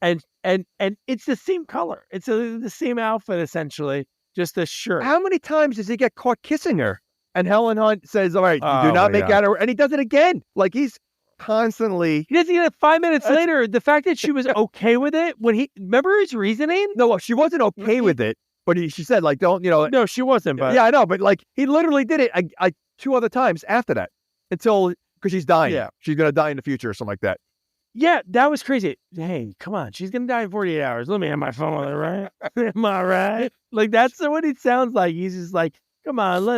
And it's the same color. It's the same outfit essentially, just a shirt. How many times does he get caught kissing her? And Helen Hunt says, "All right, do not make out," and he does it again. Like he's constantly. He doesn't get it 5 minutes later. The fact that she was okay with it when remember his reaising? No, well, she wasn't okay with it, but she said like, "Don't No, she wasn't. But yeah, I know, but like he literally did it I 2 other times after that until. Because she's dying. Yeah. She's going to die in the future or something like that. Yeah, that was crazy. Hey, come on. She's going to die in 48 hours. Let me have my phone with her, right? Am I right? Like, that's what it sounds like. He's just like, come on,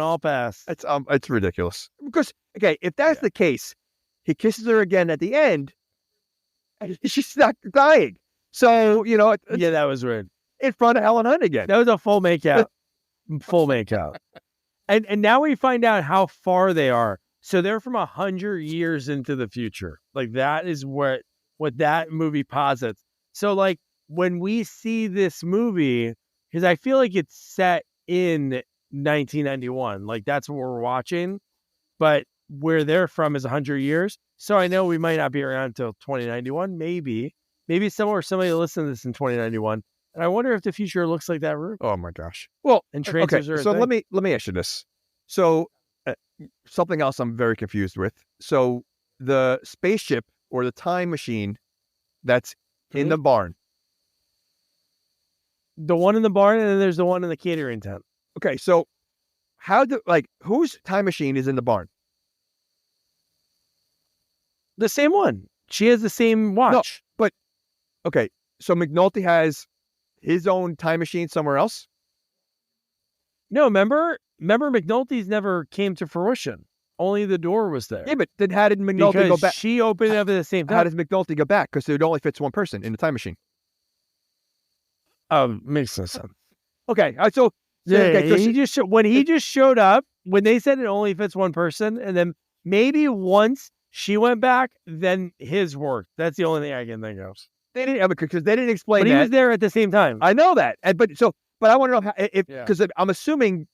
I'll pass. It's ridiculous. Because, okay, if that's the case, he kisses her again at the end, and she's not dying. So, yeah, that was weird. In front of Helen Hunt again. That was a full makeout. Full makeout. And now we find out how far they are. So they're from 100 years into the future. Like that is what that movie posits. So like when we see this movie, because I feel like it's set in 1991, like that's what we're watching, but where they're from is 100 years. So I know we might not be around until 2091, maybe somebody will listen to this in 2091. And I wonder if the future looks like that room. Oh my gosh. Well, and Trancers are so let me ask you this. So something else I'm very confused with. So the spaceship or the time machine that's in the barn. The one in the barn, and then there's the one in the catering tent. Okay, so whose time machine is in the barn? The same one. She has the same watch. No, but okay, so McNulty has his own time machine somewhere else? No, remember McNulty's never came to fruition. Only the door was there. Yeah, but then how did McNulty because go back? she opened it up at the same time. How does McNulty go back? Because it only fits one person in the time machine. Makes no sense. Okay, so when he just showed up, when they said it only fits one person, and then maybe once she went back, then his worked. That's the only thing I can think of. they didn't because they didn't explain But that. he was there at the same time. I know that, but I want to know how, if because I'm assuming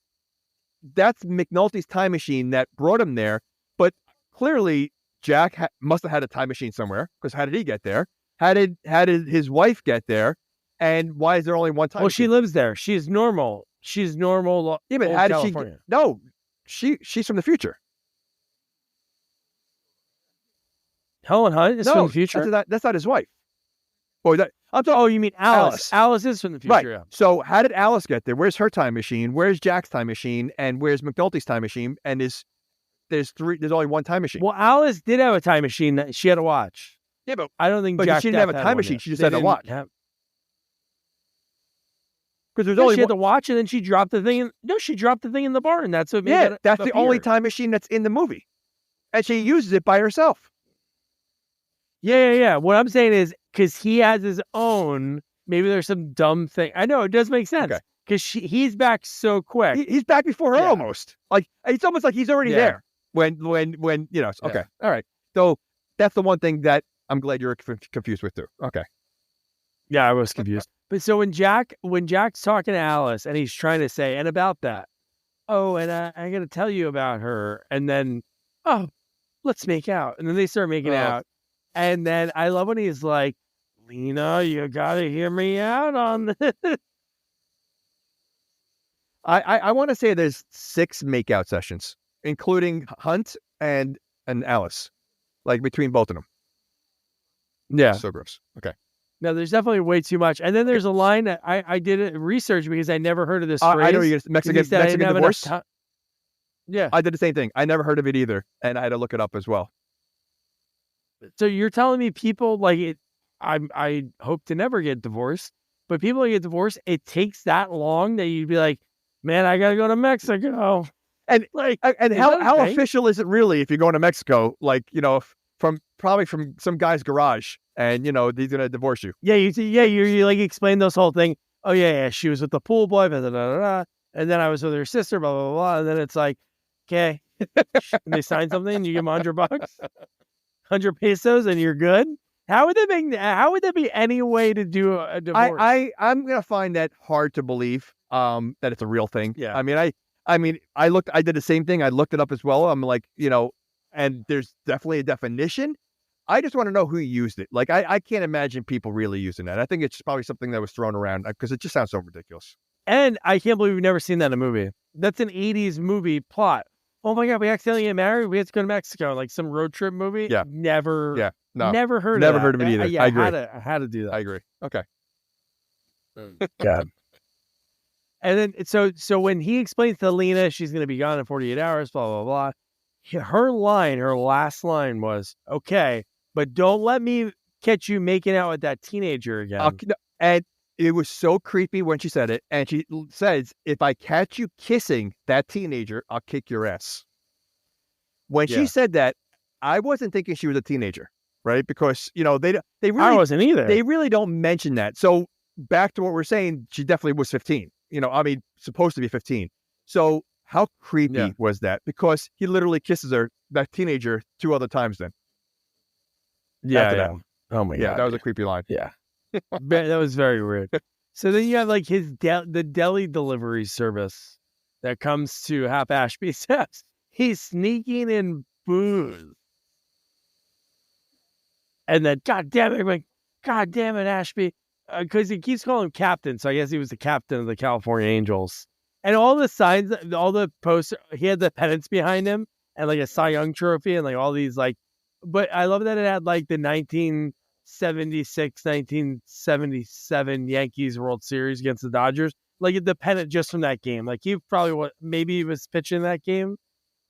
that's McNulty's time machine that brought him there, but clearly Jack must have had a time machine somewhere, because how did he get there? How did his wife get there? And why is there only one time? Well, machine? she lives there. She's normal. She's normal. Yeah, but how did California. she? No, she's from the future. Helen Hunt is from the future. That's not his wife. Boy, I'm talking. Oh, you mean Alice? Alice is from the future. Right. Yeah. So how did Alice get there? Where's her time machine? Where's Jack's time machine? And where's McNulty's time machine? And there's only one time machine. Well, Alice did have a time machine that she had to watch. Yeah, but I don't think but Jack she didn't have a had time one machine. yet. She just They had to didn't watch. have- Because there's No, only she had one. to watch, and then she dropped the thing. She dropped the thing in the barn. That's what made it that's the only appear. time machine that's in the movie, and she uses it by herself. Yeah. What I'm saying is, because he has his own, maybe there's some dumb thing. I know, it does make sense. Okay. Because he's back so quick. He's back before her Yeah. almost. Like it's almost like he's already Yeah. there when Okay, all right. So that's the one thing that I'm glad you're confused with too. Okay. Yeah, I was confused. But so when Jack's talking to Alice and he's trying to say, and about that, oh, and I got to tell you about her. And then, oh, let's make out. And then they start making out. And then I love when he's like, Lena, you got to hear me out on this. I want to say there's 6 makeout sessions, including Hunt and Alice, like between both of them. Yeah. So gross. Okay. No, there's definitely way too much. And then there's a line that I did research because I never heard of this phrase. I know you Mexican divorce. Yeah. I did the same thing. I never heard of it either, and I had to look it up as well. So you're telling me people like it? I hope to never get divorced, but people that get divorced, it takes that long that you'd be like, man, I gotta go to Mexico. And like, how official is it really if you're going to Mexico? Like, from some guy's garage, and he's gonna divorce you. Yeah, you like explain this whole thing. Oh yeah, she was with the pool boy, blah, blah, blah, blah, and then I was with her sister, blah blah blah, and then it's like, okay, and they sign something, and you give them $100, 100 pesos, and you're good. How would that be any way to do a divorce? I'm gonna find that hard to believe. That it's a real thing. Yeah. I did the same thing. I looked it up as well. I'm like, and there's definitely a definition. I just want to know who used it. Like, I can't imagine people really using that. I think it's probably something that was thrown around because it just sounds so ridiculous. And I can't believe we've never seen that in a movie. That's an 80s movie plot. Oh my God, we accidentally get married. We have to go to Mexico, like some road trip movie. Yeah. Never. Yeah. No. Never heard Never of that. heard of it either. Yeah, I agree. I had to do that. I agree. Okay. God. And then so when he explains to Lena she's going to be gone in 48 hours, blah blah blah. Her last line was, "Okay, but don't let me catch you making out with that teenager again." And it was so creepy when she said it. And she says, "If I catch you kissing that teenager, I'll kick your ass." When she said that, I wasn't thinking she was a teenager, right? Because they really I wasn't either. They really don't mention that. So back to what we're saying, she definitely was 15. Supposed to be 15. So how creepy was that? Because he literally kisses her, that teenager, 2 other times then. Yeah. That. Oh my God. Yeah, that was a creepy line. Yeah. That was very weird. So then you have like the deli delivery service that comes to Happ Ashby's house. He's sneaking in booze. And then, God damn it, Ashby. Because he keeps calling him captain. So I guess he was the captain of the California Angels. And all the signs, all the posters, he had the pennants behind him and like a Cy Young trophy and like all these like, but I love that it had like the 1976, 1977 Yankees World Series against the Dodgers. Like the pennant just from that game. Like maybe he was pitching that game.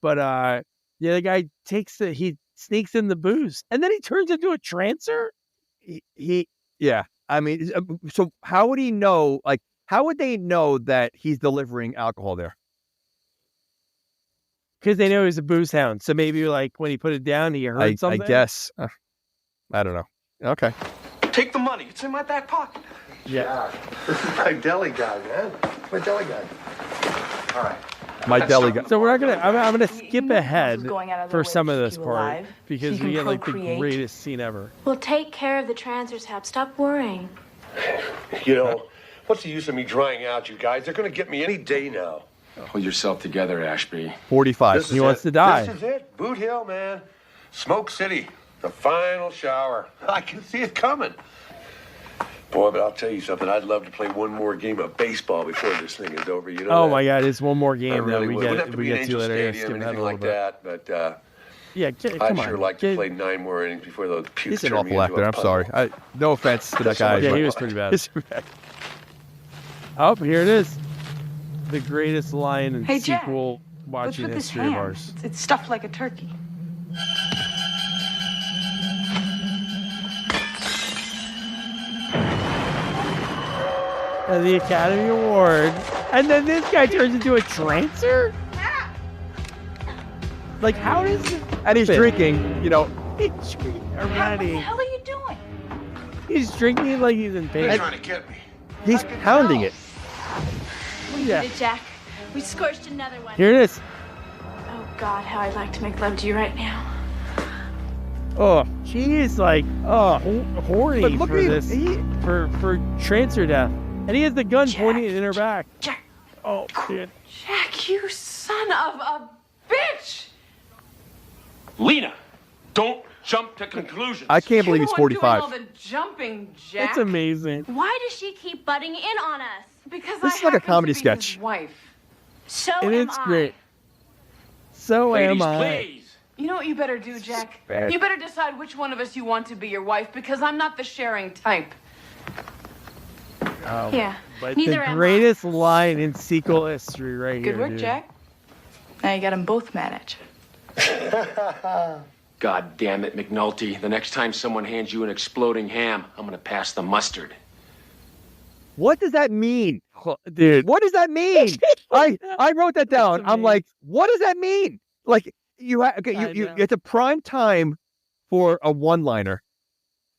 But the guy he sneaks in the booze and then he turns into a trancer. Yeah. I mean, so how would he know? Like, how would they know that he's delivering alcohol there? because they know he's a booze hound. So maybe like when he put it down, he heard something. I guess. I don't know. Okay. Take the money. It's in my back pocket. Yeah. This is my deli guy, man. My deli guy. All right. My deli guy. So we're not gonna. I'm gonna skip know ahead who's going out of for their way some to of this keep you part alive, so because you we can get like the procreate. greatest scene ever. We'll take care of the Trancers, Happ. Stop worrying. You know, what's the use of me drying out, you guys? They're going to get me any day now. Hold yourself together, Ashby. 45. This is He wants it. to die. This is it. Boot Hill, man. Smoke City. The final shower. I can see it coming. Boy, but I'll tell you something. I'd love to play one more game of baseball before this thing is over. You know Oh that? my God! It's one more I game really that we would. Wouldn't have get to we be an get to Angel later. Yeah, Stadium skip or ahead a anything little like bit. that, but Yeah, I'd come sure on. like to play 9 more innings before those pukes He's an turn me awful into actor. a I'm puddle. sorry. No offense to that guy. Yeah, but- he was pretty bad. He's- Oh, here it is. The greatest line in Hey, Jack, sequel What's watching with this history of ham? ours. It's stuffed like a turkey. And the Academy Award. And then this guy turns into a Trancer? Like, how does it and he's happen? drinking, you know. He's drinking What the already. hell are you doing? He's drinking like he's in They're pain. trying to get me. He's pounding it. We Yeah. did it, Jack. We scorched another one. Here it is. Oh, God, how I'd like to make love to you right now. Oh, she is like, horny But look for at him. this, He- for Trancer death. And he has the gun Jack. pointing in her back. Jack. Oh, dude. Jack, you son of a bitch! Lena, don't jump to conclusions. I can't believe he's 45. Doing all the jumping, Jack. That's amazing. Why does she keep butting in on us? Because This I is like a happen to comedy be sketch. His wife. So And am it's I. great. So Ladies, am I. please. You know what you better do, Jack? Bad. You better decide which one of us you want to be your wife, because I'm not the sharing type. Yeah, But neither the am greatest line in sequel history right Good here, work, dude. Jack. Now you got them both mad at you. God damn it, McNulty. The next time someone hands you an exploding ham, I'm gonna pass the mustard. What does that mean? Dude. What does that mean? I wrote that down. I'm amazing. like, what does that mean? Like you okay, I you know. it's a prime time for a one-liner.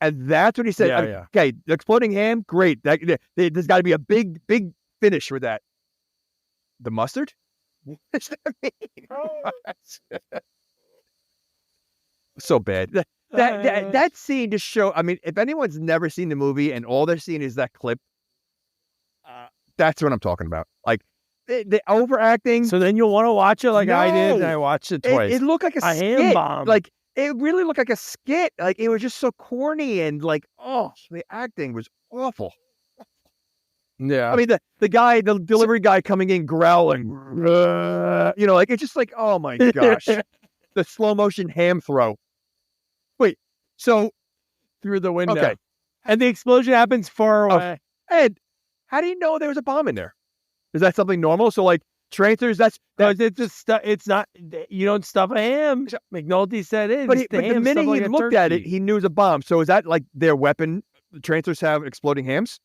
And that's what he said. Yeah, yeah. Okay, the exploding ham, great. There's got to be a big finish for that. The mustard? What does that mean? So bad. That scene just show. I mean, if anyone's never seen the movie and all they're seeing is that clip, that's what I'm talking about. Like the overacting. So then you'll want to watch it like I did, and No. I watched it twice. It looked like a ham skit. bomb. Like it really looked like a skit. Like it was just so corny and like, oh, the acting was awful. yeah. I mean, the guy, the delivery guy coming in growling, you know, like it's just like, oh my gosh, the slow motion ham throw. Wait, so through the window. okay, And the explosion happens far Oh, away. Ed, how do you know there was a bomb in there? Is that something normal? So like Trancers, It's not. You don't stuff a ham. McNulty said it. but It's the ham minute stuffed he like a looked at it, turkey. he knew it was a bomb. So is that like their weapon? The Trancers have exploding hams?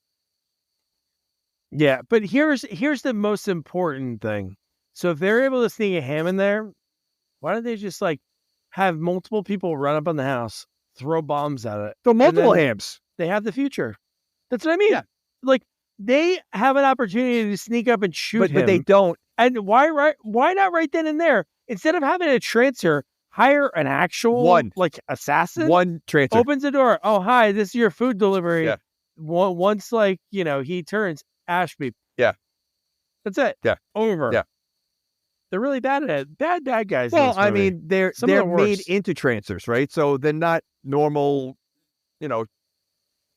Yeah, but here's the most important thing. So if they're able to sneak a ham in there, why don't they just like have multiple people run up on the house, throw bombs at it? So and multiple then hams. They have the future. That's what I mean. Yeah. Like they have an opportunity to sneak up and shoot But him. they don't. And why not right then and there? Instead of having a Trancer, hire an actual One. like assassin. One Trancer. Opens the door. Oh, hi, this is your food delivery. Yeah. Once like, he turns Ashby. Yeah. That's it. Yeah. Over. Yeah. They're really bad at it. Bad guys. in Well, this I movie. mean, they're Some of the made worst. into Trancers, right? So they're not normal,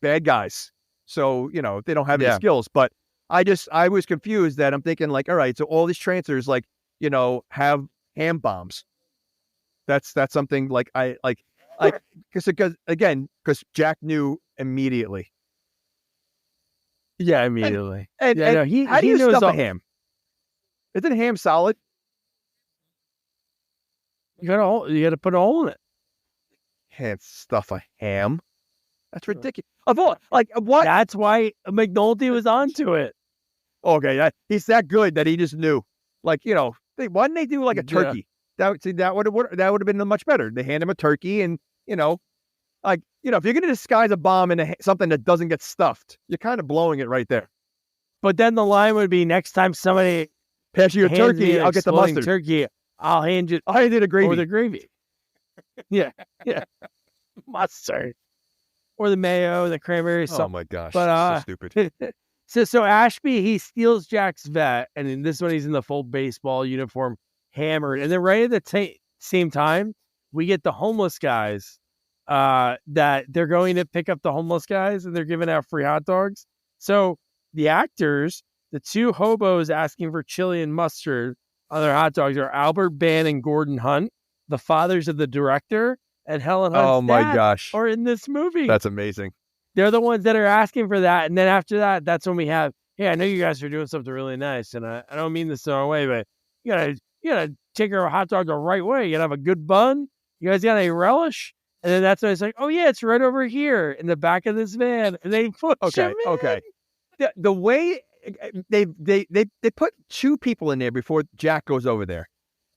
bad guys. So, they don't have any Yeah. skills. But I was confused that I'm thinking like, all right, so all these Trancers like, have ham bombs. That's something like because Jack knew immediately. Yeah, immediately. And, Yeah, and no, he- how do he you knows stuff all- a ham? Isn't ham solid? You gotta put a hole in it. Can't stuff a ham. That's ridiculous. Of all, like what? That's why McNulty was onto it. Okay, he's that good that he just knew. Like, why didn't they do like a Yeah. turkey? that would have been much better. They hand him a turkey, and if you're going to disguise a bomb into something that doesn't get stuffed, you're kind of blowing it right there. But then the line would be, next time somebody pass you a turkey, I'll get the mustard. Turkey, I'll hand you the gravy. Or the gravy. Yeah. Mustard. Or the mayo, the cranberry sauce. Oh my gosh, so stupid. So Ashby, he steals Jack's vet, and in this one he's in the full baseball uniform, hammered. And then right at the same time, we get the homeless guys that they're going to pick up the homeless guys, and they're giving out free hot dogs. So the actors, the two hobos asking for chili and mustard on their hot dogs, are Albert Bann and Gordon Hunt, the fathers of the director, and Helen Hunt's oh my dad, gosh, are in this movie. That's amazing. They're the ones that are asking for that. And then after that, that's when we have, hey, I know you guys are doing something really nice. And I don't mean this the wrong way, but you gotta take our hot dog the right way. You gotta have a good bun. You guys got a relish? And then that's when it's like, oh yeah, it's right over here in the back of this van. And they push him in. Okay. The way they put two people in there before Jack goes over there.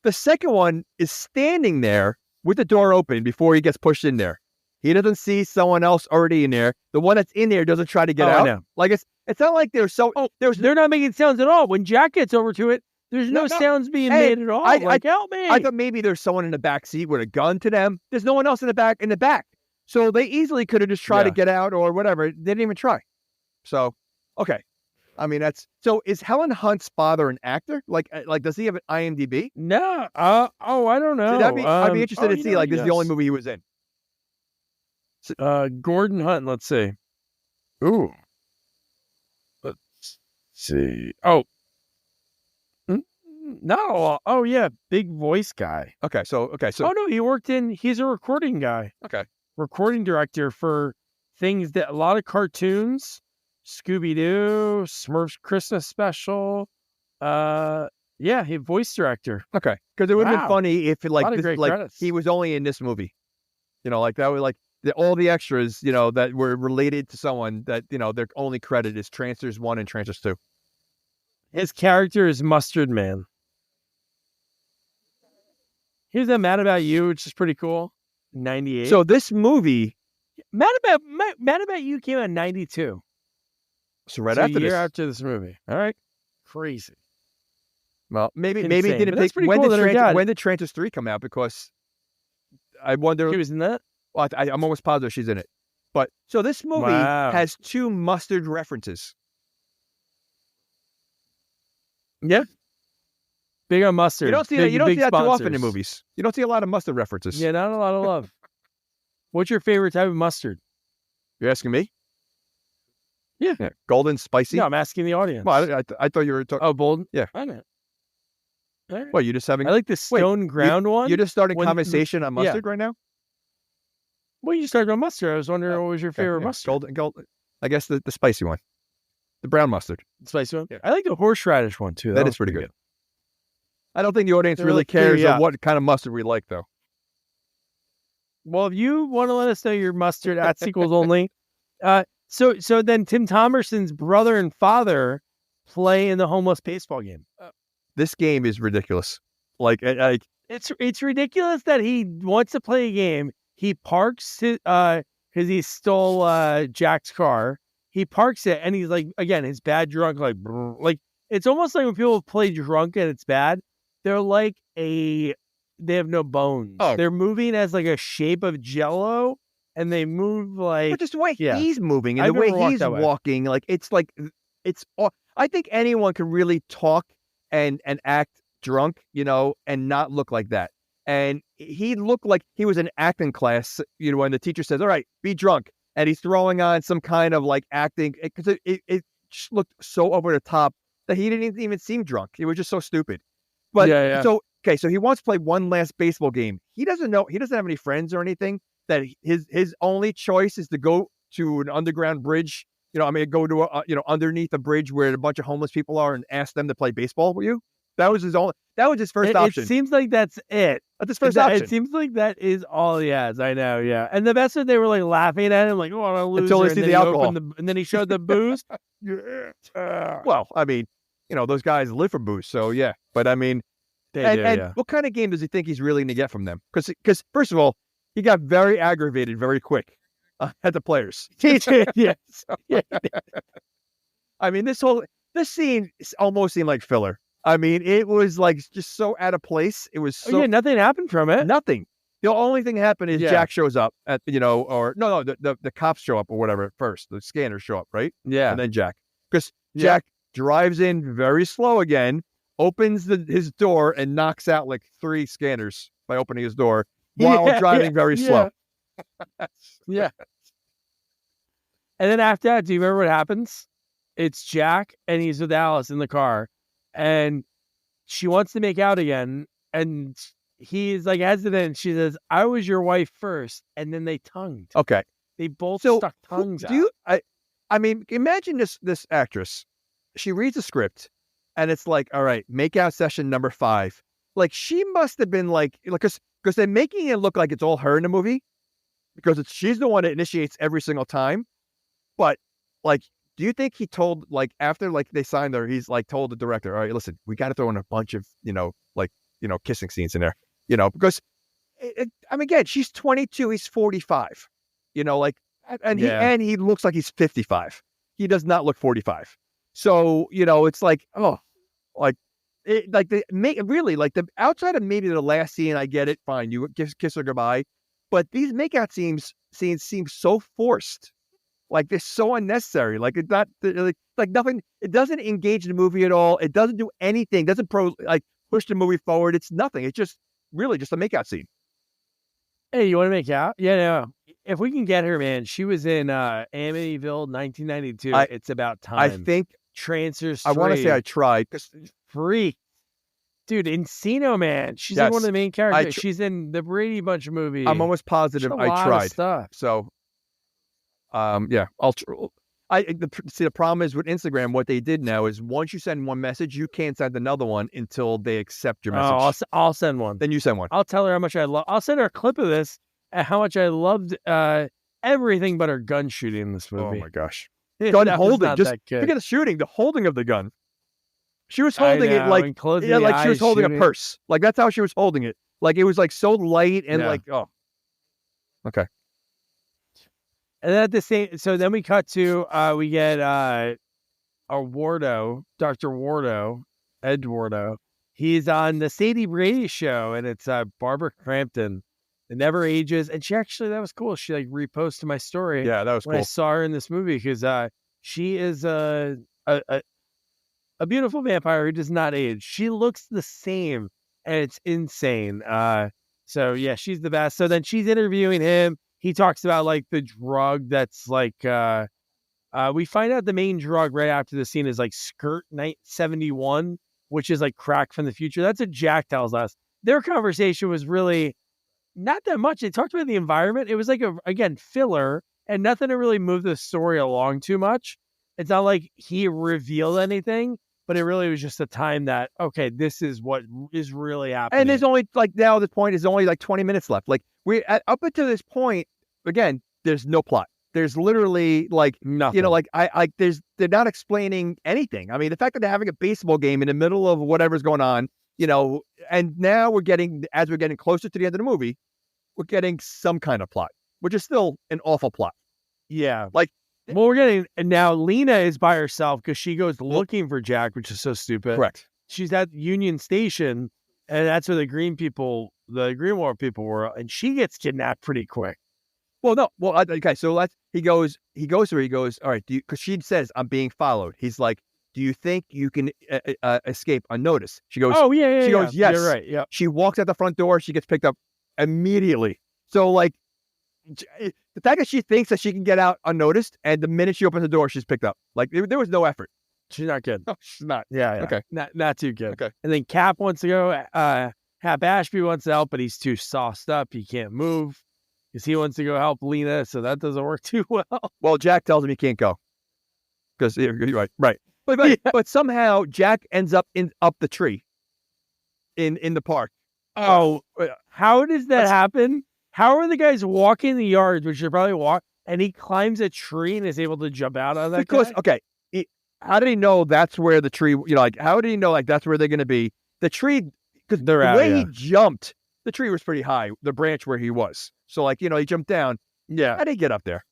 The second one is standing there with the door open before he gets pushed in there. He doesn't see someone else already in there. The one that's in there doesn't try to get out. I know. Like it's not like they're so. They're not making sounds at all. When Jack gets over to it, there's no sounds being made at all. Help me! I thought maybe there's someone in the back seat with a gun to them. There's no one else in the back. So they easily could have just tried to get out or whatever. They didn't even try. So, okay. I mean, so is Helen Hunt's father an actor? Like does he have an IMDb? No. I don't know. I'd be interested to see. Like, this is the only movie he was in. Gordon Hunt. Let's see. Ooh. Let's see. Oh. No. Oh yeah, big voice guy. Okay. So. Oh no, he's a recording guy. Okay. Recording director for things that a lot of cartoons. Scooby-Doo, Smurfs Christmas special. He voice director. Okay, because it would have been funny if credits. He was only in this movie. Like that would all the extras, that were related to someone that their only credit is Trancers 1 and Trancers 2. His character is Mustard Man. Here's that Mad About You, which is pretty cool. 98. So this movie, Mad About You came out in 92. So after a year this. after this movie. All right. Crazy. Well, maybe it Insane. didn't take. When did Trancers 3 come out? Because I wonder. She was in that? Well, I'm almost positive she's in it. But so this movie has 2 mustard references. Yeah. Big on mustard. You don't see that too often in movies. You don't see a lot of mustard references. Yeah, not a lot of love. What's your favorite type of mustard? You're asking me? Yeah. Golden, spicy? No, I'm asking the audience. Well, I thought you were talking... Oh, bold? Yeah. I know. Right. Well, you're just having... I like the stone ground one. You're just starting conversation on mustard right now? Well, you started on mustard. I was wondering what was your favorite mustard? Golden. I guess the spicy one. The brown mustard. The spicy one? Yeah. I like the horseradish one, too. That is pretty good. I don't think the audience really cares what kind of mustard we like, though. Well, if you want to let us know your mustard at Sequels Only... So then Tim Thomerson's brother and father play in the homeless baseball game. This game is ridiculous. It's ridiculous that he wants to play a game. He parks his because he stole Jack's car. He parks it and he's like, again, his bad drunk, like it's almost like when people play drunk and it's bad. They're like they have no bones. Oh. They're moving as like a shape of Jello. And they move like... But just the way he's moving and the way he's walking, I think anyone can really talk and act drunk, and not look like that. And he looked like he was in acting class, when the teacher says, all right, be drunk. And he's throwing on some kind of acting, because it just looked so over the top that he didn't even seem drunk. It was just so stupid. But so he wants to play one last baseball game. He doesn't have any friends or anything. That his only choice is to go to an underground bridge, go to underneath a bridge where a bunch of homeless people are and ask them to play baseball with you. That was his first option. It seems like that's it. That's his first option. It seems like that is all he has. I know, yeah. And the best is they were laughing at him, what a loser. Until they see the alcohol. And then he showed the booze. Well, I mean, those guys live for booze, so yeah. But I mean, And what kind of game does he think he's really going to get from them? Because first of all, he got very aggravated very quick at the players. Yeah. I mean, this scene almost seemed like filler. I mean, it was like just so out of place. It was so nothing happened from it. Nothing. The only thing happened is Jack shows up at the cops show up or whatever at first. The scanners show up, right? Yeah. And then Jack, because Jack drives in very slow again, opens his door and knocks out like 3 scanners by opening his door while driving very slow. Yeah. And then after that, do you remember what happens? It's Jack and he's with Alice in the car and she wants to make out again. And he's like hesitant. She says, "I was your wife first," and then they tongued. Okay. They both stuck tongues out. I mean, imagine this actress. She reads the script and it's like, all right, make out session number 5. Like she must have been like because they're making it look like it's all her in the movie because she's the one that initiates every single time. But like, do you think he told like after like they signed her, he's like told the director, all right, listen, we got to throw in a bunch of, kissing scenes in there, because I mean, again, she's 22, he's 45, and he looks like he's 55. He does not look 45. So, it's like, the outside of maybe the last scene, I get it. Fine. You kiss her goodbye. But these makeout scenes seem so forced. Like they're so unnecessary. Like it's not like nothing. It doesn't engage the movie at all. It doesn't do anything. Doesn't push the movie forward. It's nothing. It's just really just a makeout scene. Hey, you want to make out? Yeah, no. If we can get her, man. She was in Amityville 1992. It's about time. I think Trancers 3. I want to say I tried. Freak. Dude, Encino Man. She's like one of the main characters. She's in the Brady Bunch movie. I'm almost positive I tried. So, the problem is with Instagram, what they did now is once you send one message, you can't send another one until they accept your message. Oh, I'll send one. Then you send one. I'll tell her how much I love. I'll send her a clip of this and how much I loved everything but her gun shooting in this movie. Oh my gosh. Gun holding. Just forget the shooting, the holding of the gun. She was holding it like she was holding a purse. Like that's how she was holding it. Like it was like so light and okay. And then at the same, so then we cut to we get Wardo, Dr. Wardo, Ed Wardo. He's on the Sadie Brady show, and it's Barbara Crampton. It never ages, and that was cool. She like reposted my story. Yeah, that was when cool. I saw her in this movie because she is a beautiful vampire who does not age. She looks the same, and it's insane. So yeah, she's the best. So then she's interviewing him. He talks about like the drug that's like we find out the main drug right after the scene is like Skirt 71, which is like crack from the future. That's what Jack tells us. Their conversation was really not that much. They talked about the environment. It was like again filler and nothing to really move the story along too much. It's not like he revealed anything, but it really was just a time that, okay, this is what is really happening. And there's only like now at this point is only like 20 minutes left. Like up until this point, again, there's no plot. There's literally like nothing. They're not explaining anything. I mean, the fact that they're having a baseball game in the middle of whatever's going on, and now as we're getting closer to the end of the movie, we're getting some kind of plot, which is still an awful plot. Yeah. We're getting, and now Lena is by herself because she goes looking for Jack, which is so stupid. Correct. She's at Union Station, and that's where the Greenwald people were, and she gets kidnapped pretty quick. Well, no. Well, okay. So he goes to her. He goes, all right. Because she says, I'm being followed. He's like, do you think you can escape unnoticed? She goes, oh, yeah. She goes, yes. You're right. Yeah. She walks out the front door. She gets picked up immediately. So like, the fact that she thinks that she can get out unnoticed, and the minute she opens the door, she's picked up. Like there was no effort. She's not good. No, she's not. Yeah. Okay. Not too good. Okay. And then Cap wants to go. Happ Ashby wants to help, but he's too sauced up. He can't move because he wants to go help Lena. So that doesn't work too well. Well, Jack tells him he can't go because you're right. But somehow Jack ends up up the tree in the park. Oh, how does that happen? How are the guys walking the yards, which should probably walk, and he climbs a tree and is able to jump out of that? Because, okay, how did he know that's where the tree, how did he know, that's where they're going to be? The tree, because They're the out, way yeah. he jumped, the tree was pretty high, the branch where he was. So like, he jumped down. Yeah. How did he get up there?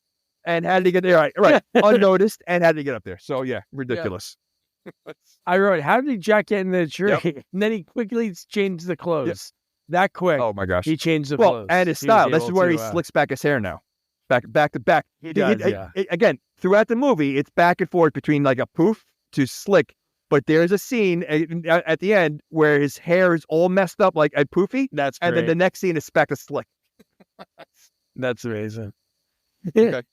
And how did he get there? Right. Unnoticed. And how did he get up there? So yeah, ridiculous. I wrote, how did Jack get in the tree? Yep. And then he quickly changed the clothes. That quick. Oh my gosh. He changed the Well, clothes. and his He was style. This is able where to, he slicks back his hair now. Back to back. He does, yeah. Again, throughout the movie, it's back and forth between like a poof to slick. But there's a scene at the end where his hair is all messed up like a poofy. That's great. And then the next scene is back to slick. That's amazing. Okay.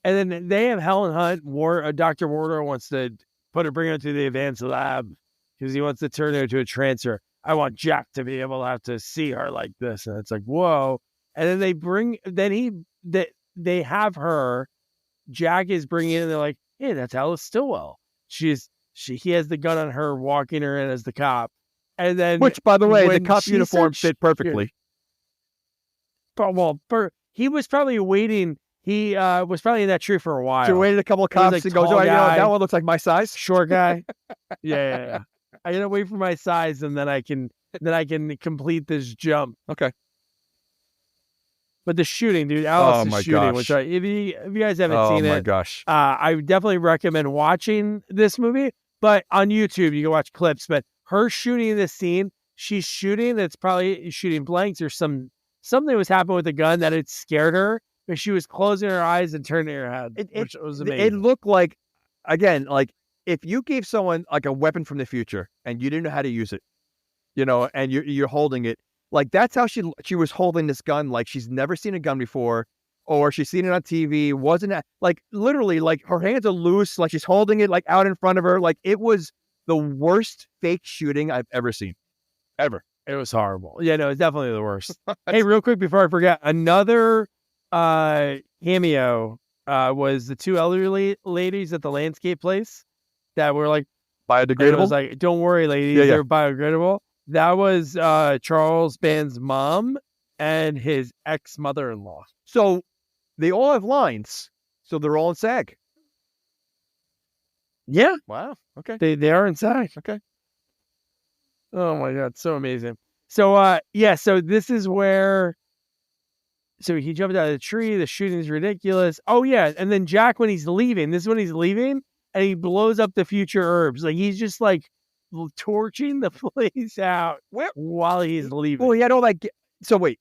And then they have Helen Hunt. Dr. Warder wants to bring her to the advanced lab because he wants to turn her into a Trancer. I want Jack to be able to have to see her like this. And it's like, whoa. And then they have her. Jack is bringing in, and they're like, hey, that's Alice Stillwell. He has the gun on her, walking her in as the cop. And then, which, by the way, the when cop she uniform said fit perfectly. He was probably waiting. He was probably in that tree for a while. So he waited a couple of cops like, and goes, tall oh, guy. that one looks like my size. Short guy. Yeah. I gotta wait for my size, and then I can complete this jump. Okay. But the shooting, dude, Alice's my shooting, gosh. which if you guys haven't seen it, oh my gosh. I would definitely recommend watching this movie. But on YouTube, you can watch clips. But her shooting this scene, she's shooting. It's probably shooting blanks or something was happening with the gun that it scared her. But she was closing her eyes and turning her head, which was amazing. It looked like, again, like if you gave someone like a weapon from the future and you didn't know how to use it, and you're holding it, like that's how she was holding this gun. Like she's never seen a gun before, or she's seen it on TV. Like literally, like her hands are loose, like she's holding it like out in front of her. Like it was the worst fake shooting I've ever seen, ever. It was horrible. Yeah, no, it's definitely the worst. Hey, real quick before I forget, another cameo was the two elderly ladies at the landscape place that were like biodegradable. It was like, don't worry, ladies, they're biodegradable. That was Charles Band's mom and his ex-mother-in-law. So they all have lines. So they're all in SAG. Yeah. Wow. Okay. They are in SAG. Okay. Oh my God, so amazing. So so this is where he jumped out of the tree, the shooting is ridiculous. Oh yeah, and then Jack, when he's leaving, this is when he's leaving, and he blows up the future herbs. Like he's just like torching the place out while he's leaving. Well, he had all that. So wait,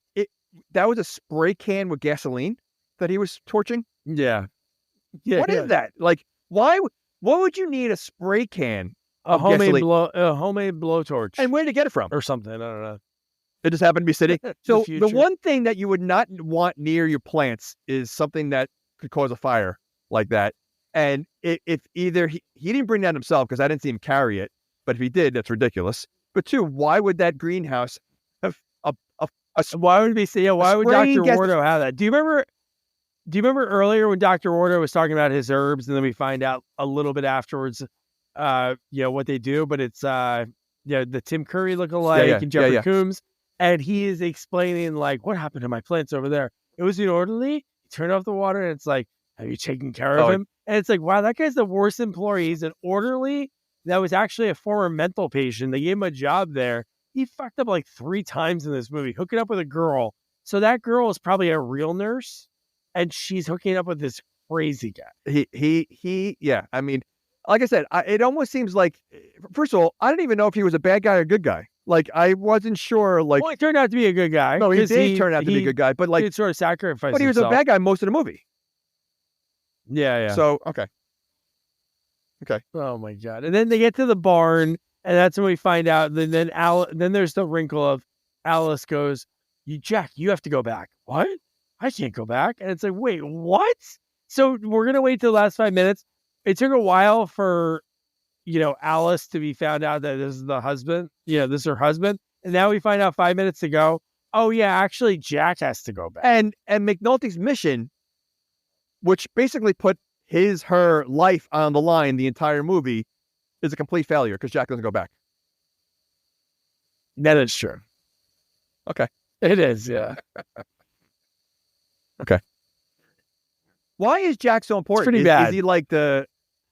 that was a spray can with gasoline that he was torching? Yeah. What is that? Like, why? What would you need a spray can? A homemade blowtorch. And where did he get it from? Or something. I don't know. It just happened to be sitting. So the future. one thing that you would not want near your plants is something that could cause a fire like that. And if either he didn't bring that himself because I didn't see him carry it, but if he did, that's ridiculous. But two, why would that greenhouse have why would we say? Yeah, why would spraying Dr. Wardo have that? Do you remember earlier when Dr. Wardo was talking about his herbs, and then we find out a little bit afterwards, what they do, but it's the Tim Curry lookalike and Jeffrey Combs, and he is explaining like what happened to my plants over there. It was an orderly. He turned off the water, and it's like, have you taken care of him? And it's like, wow, that guy's the worst employee. He's an orderly that was actually a former mental patient. They gave him a job there. He fucked up like 3 times in this movie, hooking up with a girl. So that girl is probably a real nurse, and she's hooking up with this crazy guy. Yeah. I mean, like I said, it almost seems like, first of all, I didn't even know if he was a bad guy or a good guy. Like, I wasn't sure. Like, well, he turned out to be a good guy. No, he did turn out to be a good guy, but like, he sort of sacrificed. But he was a bad guy most of the movie. Yeah. So okay. Oh my God! And then they get to the barn, and that's when we find out. Then there's the wrinkle of Alice goes, Jack, you have to go back. What? I can't go back. And it's like, wait, what? So we're gonna wait till the last 5 minutes. It took a while for, Alice to be found out that this is the husband. This is her husband, and now we find out 5 minutes ago. Oh yeah, actually, Jack has to go back. And McNulty's mission, which basically put her life on the line the entire movie, is a complete failure because Jack doesn't go back. That is true. Okay. It is, yeah. Okay. Why is Jack so important? It's pretty bad. Is he like the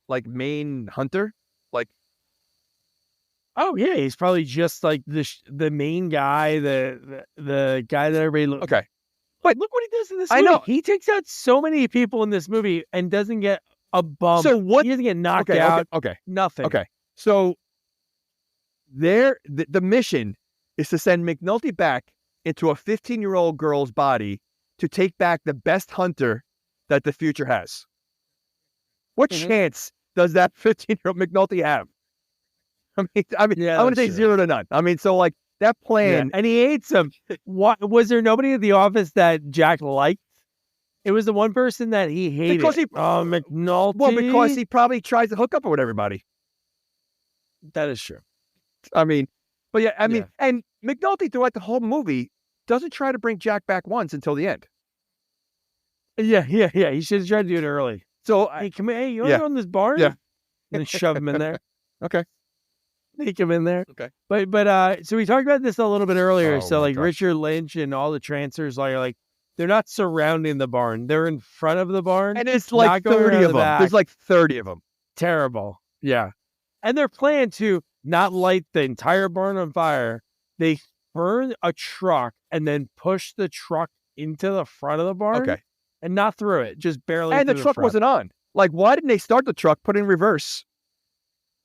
main hunter? Like, Oh yeah, he's probably just like the main guy, the guy that everybody looks. Okay. But look what he does in this I movie. know. He takes out so many people in this movie and doesn't get a bump. So what? He doesn't get knocked Okay, out. okay. Nothing. Okay. So the mission is to send McNulty back into a 15-year-old girl's body to take back the best hunter that the future has. What chance does that 15-year-old McNulty have? I mean, Yeah, I'm going to say that's 0 to none. I mean, so like that plan. And he hates him. What was there nobody at the office that Jack liked? It was the one person that he hated. Because he, McNulty. well, because he probably tries to hook up with everybody. That is true. I mean, but yeah, I mean, and McNulty throughout the whole movie doesn't try to bring Jack back once until the end. Yeah. He should have tried to do it early. So, Hey, come here. Hey, you want to go in this barn? Yeah. And then shove him in there. Okay. Take him in there. Okay. But so we talked about this a little bit earlier. Oh, So my like gosh. Richard Lynch and all the Trancers are like they're not surrounding the barn. They're in front of the barn. And it's like not going 30 around of the them. back. There's like 30 of them. Terrible. Yeah. And their plan to not light the entire barn on fire. They burn a truck and then push the truck into the front of the barn. Okay. And not through it, just barely. And the through truck front. wasn't on. Like, why didn't they start the truck, put it in reverse?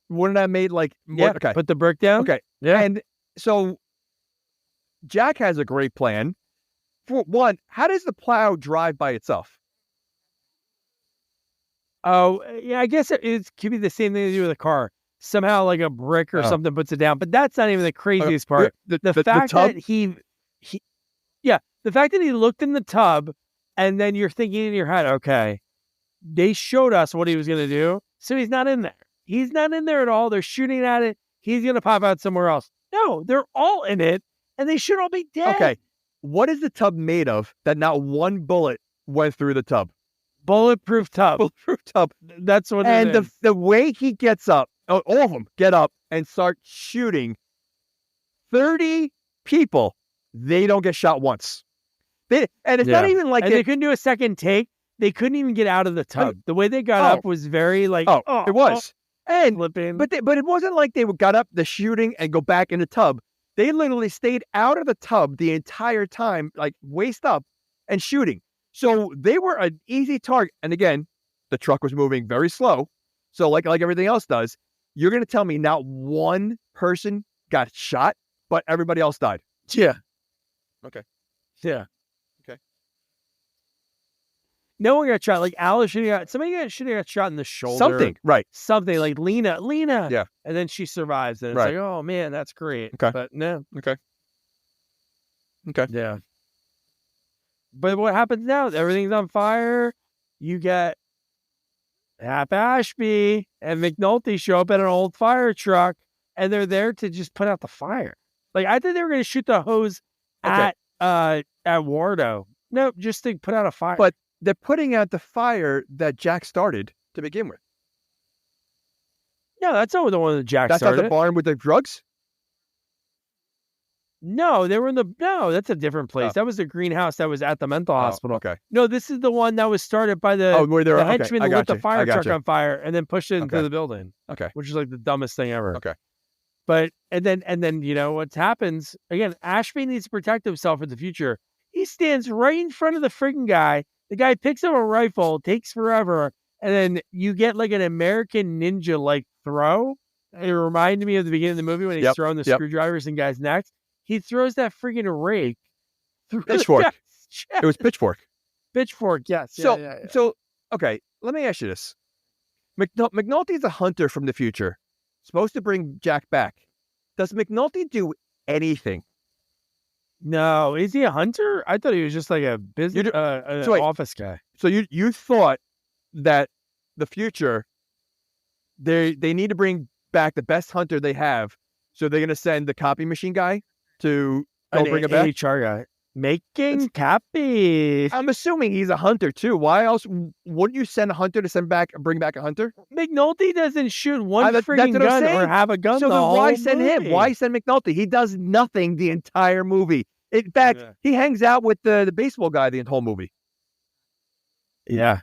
Wouldn't that made like more? Yeah. Okay. Put the brick down. Okay. Yeah. And so Jack has a great plan. For one, how does the plow drive by itself? Oh, yeah, I guess it could be the same thing to do with a car. Somehow, like a brick or something puts it down. But that's not even the craziest part. The fact tub? that the fact that he looked in the tub, and then you're thinking in your head, okay, they showed us what he was going to do, so he's not in there. He's not in there at all. They're shooting at it. He's going to pop out somewhere else. No, they're all in it, and they should all be dead. Okay. What is the tub made of that not one bullet went through the tub? Bulletproof tub. Bulletproof tub. That's what And it is. the way he gets up, all of them get up and start shooting 30 people, they don't get shot once. And it's not even like they couldn't do a second take. They couldn't even get out of the tub. The way they got up was very like it was. And flipping. but it wasn't like they got up the shooting and go back in the tub. They literally stayed out of the tub the entire time, like waist up and shooting. So they were an easy target. And again, the truck was moving very slow. So like everything else does, you're going to tell me not one person got shot, but everybody else died. Yeah. Okay. Yeah. Okay. No one got shot. Like Alice should have got shot in the shoulder. Something. Right. Something like Lena. Yeah. And then she survives. And it's Right. like, oh man, that's great. Okay. But no. Okay. Okay. Yeah. But what happens now? Everything's on fire. You get Happ Ashby and McNulty show up in an old fire truck, and they're there to just put out the fire. Like I thought they were going to shoot the hose at Wardo. No, just to put out a fire. But they're putting out the fire that Jack started to begin with. no, that's not the one that Jack That's started. not the barn with the drugs? No, they were in the. No, that's a different place. Oh. That was the greenhouse that was at the mental hospital. Okay. No, this is the one that was started by the, Where they're the okay, henchman I that lit got the you. fire I got truck you. on fire and then pushed it into Okay. the building. Okay. Which is like the dumbest thing ever. Okay. But and then you know what happens again? Ashby needs to protect himself for the future. He stands right in front of the freaking guy. The guy picks up a rifle, takes forever, and then you get like an American Ninja like throw. It reminded me of the beginning of the movie when he's throwing the screwdrivers in guys' necks. He throws that freaking rake through Pitchfork. the guy's chest. It was pitchfork. Pitchfork, yes. So okay, let me ask you this. McNulty's a hunter from the future, supposed to bring Jack back. Does McNulty do anything? No, is he a hunter? I thought he was just like a business, So wait. office guy. So you thought that the future, they need to bring back the best hunter they have, so they're going to send the copy machine guy to go bring it back? HR guy. Making copies. I'm assuming he's a hunter too. Why else wouldn't you send a hunter to bring back a hunter? McNulty doesn't shoot one That's freaking what I'm gun or saying. have a gun. So the then whole why send him? movie. Why send McNulty? He does nothing the entire movie. In fact, he hangs out with the baseball guy the whole movie. Yeah.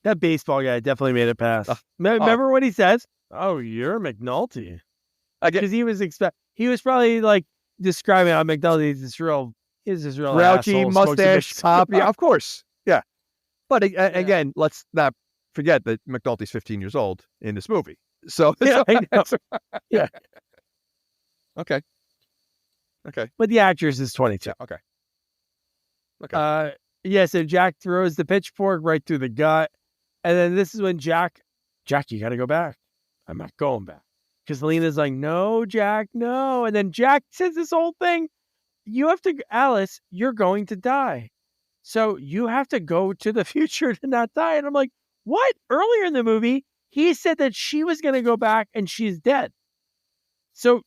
That baseball guy definitely made it pass. Remember what he says? Oh, you're McNulty. because he was probably like describing how McNulty is this real grouchy asshole, smokes a mustache big top. Yeah, cigar. of course. Yeah. But again, let's not forget that McNulty's 15 years old in this movie. So, Yeah, I know. Yeah. Okay. But the actress is 22. Yeah. Okay. Yeah, so Jack throws the pitchfork right through the gut. And then this is when Jack, you got to go back. I'm not going back. Because Lena's like, no, Jack, no. And then Jack says this whole thing. Alice, you're going to die. So you have to go to the future to not die. And I'm like, what? Earlier in the movie, he said that she was going to go back and she's dead. So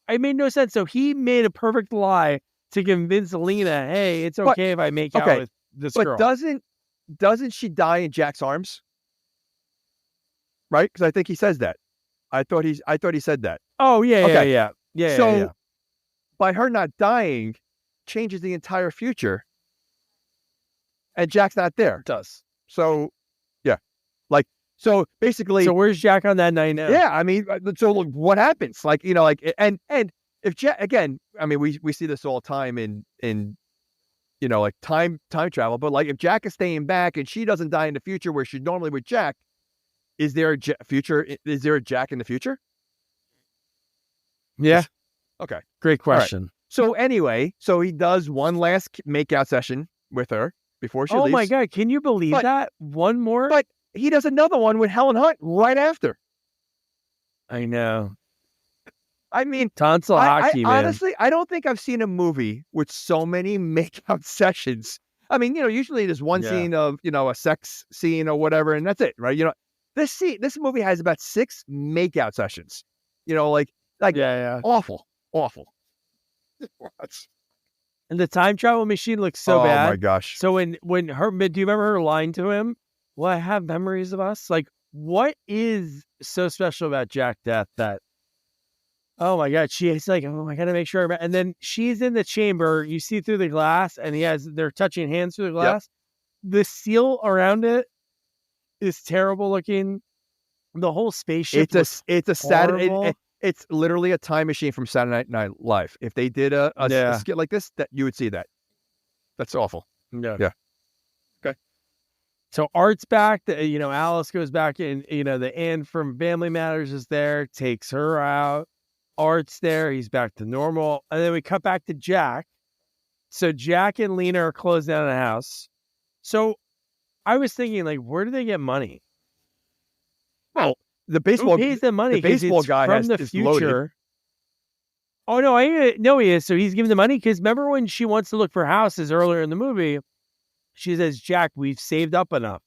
it made no sense. So he made a perfect lie to convince Lena, hey, it's okay if I make out with this girl. But doesn't she die in Jack's arms? Right? Because I think he says that. I thought he said that. Oh, yeah. So by her not dying changes the entire future. And Jack's not there. It does. So, yeah. So basically. So where's Jack on that night now? Yeah. I mean, so what happens? And if Jack, again, I mean, we see this all the time in time travel, but like if Jack is staying back and she doesn't die in the future where she's normally with Jack, is there a Jack in the future? Yeah. Okay. Great question. Right. So anyway, he does one last makeout session with her before she leaves. Oh my God. Can you believe that? One more? But he does another one with Helen Hunt right after. I know. I mean, tonsil hockey, man. Honestly, I don't think I've seen a movie with so many makeout sessions. I mean, usually there's one scene of, a sex scene or whatever, and that's it, right? This movie has about 6 makeout sessions. Awful. And the time travel machine looks so bad. Oh my gosh. So when her, do you remember her line to him? Well, I have memories of us. Like, what is so special about Jack Death that, oh my God, she's like, oh, I got to make sure. And then she's in the chamber. You see through the glass and they're touching hands through the glass. Yep. The seal around it is terrible looking. The whole spaceship. It's a Saturday. It's literally a time machine from Saturday Night Live. If they did a skit like this, that you would see that. That's awful. Yeah. Okay. So Art's back. Alice goes back in. The Ann from Family Matters is there, takes her out. Art's there. He's back to normal. And then we cut back to Jack. So Jack and Lena are closed down the house. So I was thinking, like, where do they get money? Well, the baseball who pays the money. The baseball guy from the future. Loaded. Oh no, I know he is. So he's giving the money because remember when she wants to look for houses earlier in the movie, she says, "Jack, we've saved up enough."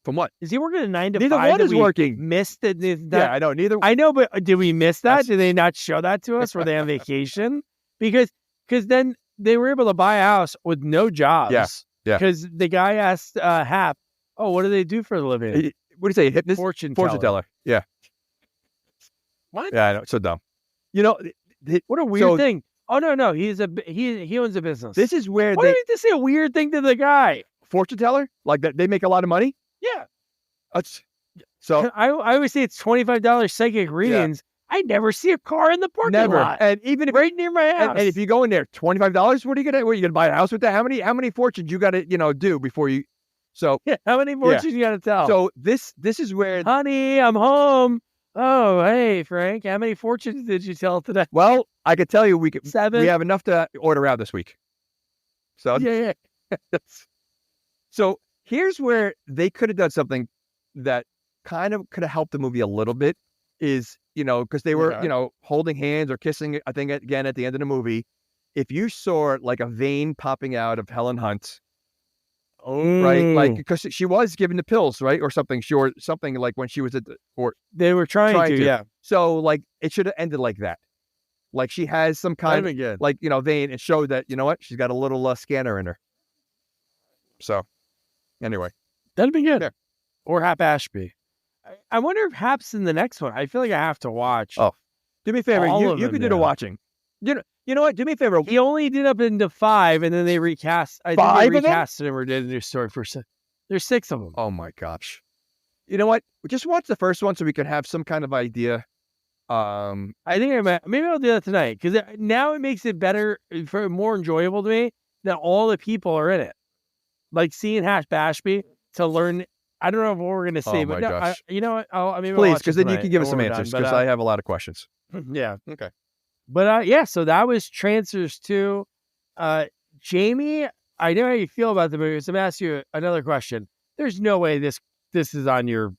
From what? Is he working a 9 to 5? Neither one is working. Missed it. Yeah, I know. Neither. I know, but did we miss that? Did they not show that to us? Were they on vacation? Because then they were able to buy a house with no jobs. Yeah. Because the guy asked Happ, "Oh, what do they do for a living?" What do you say? Hypnotist? Fortune teller. Yeah. What? Yeah, I know. It's so dumb. What a weird thing. Oh no, he owns a business. This is where Why do you have to say a weird thing to the guy? Fortune teller? Like that they make a lot of money? Yeah. So I always say it's $25 psychic readings. Yeah. I never see a car in the parking lot. And even if right near my house. And if you go in there, $25, what are you gonna buy a house with that? How many fortunes you gotta, do before you how many fortunes you gotta tell? So this is where honey, I'm home. Oh, hey, Frank, how many fortunes did you tell today? Well, I could tell you 7. We have enough to order out this week. So yeah. So here's where they could have done something that kind of could have helped the movie a little bit is, because they were, holding hands or kissing, I think, again, at the end of the movie. If you saw like a vein popping out of Helen Hunt, right? Like, because she was given the pills, right? Or something, something like when she was they were trying to, yeah. So like, it should have ended like that. Like she has some kind of, like, vein and showed that, she's got a little scanner in her. So anyway. That'd be good. Yeah. Or Happ Ashby. I wonder if Happ's in the next one. I feel like I have to watch. Oh, do me a favor. You can do the watching. You know what? Do me a favor. He only did up into 5, and then they recast. I think they recasted him or did a new story for 6. There's 6 of them. Oh my gosh! You know what? Just watch the first one so we can have some kind of idea I think maybe I'll do that tonight because now it makes it better, more enjoyable to me that all the people are in it. Like seeing Happ Ashby to learn. I don't know what we're gonna see, but no, you know what? Please, because then you can give us some answers. Because I have a lot of questions. Yeah. Okay. But yeah, so that was Trancers 2. Jamie, I know how you feel about the movie, so I'm gonna ask you another question. There's no way this is on your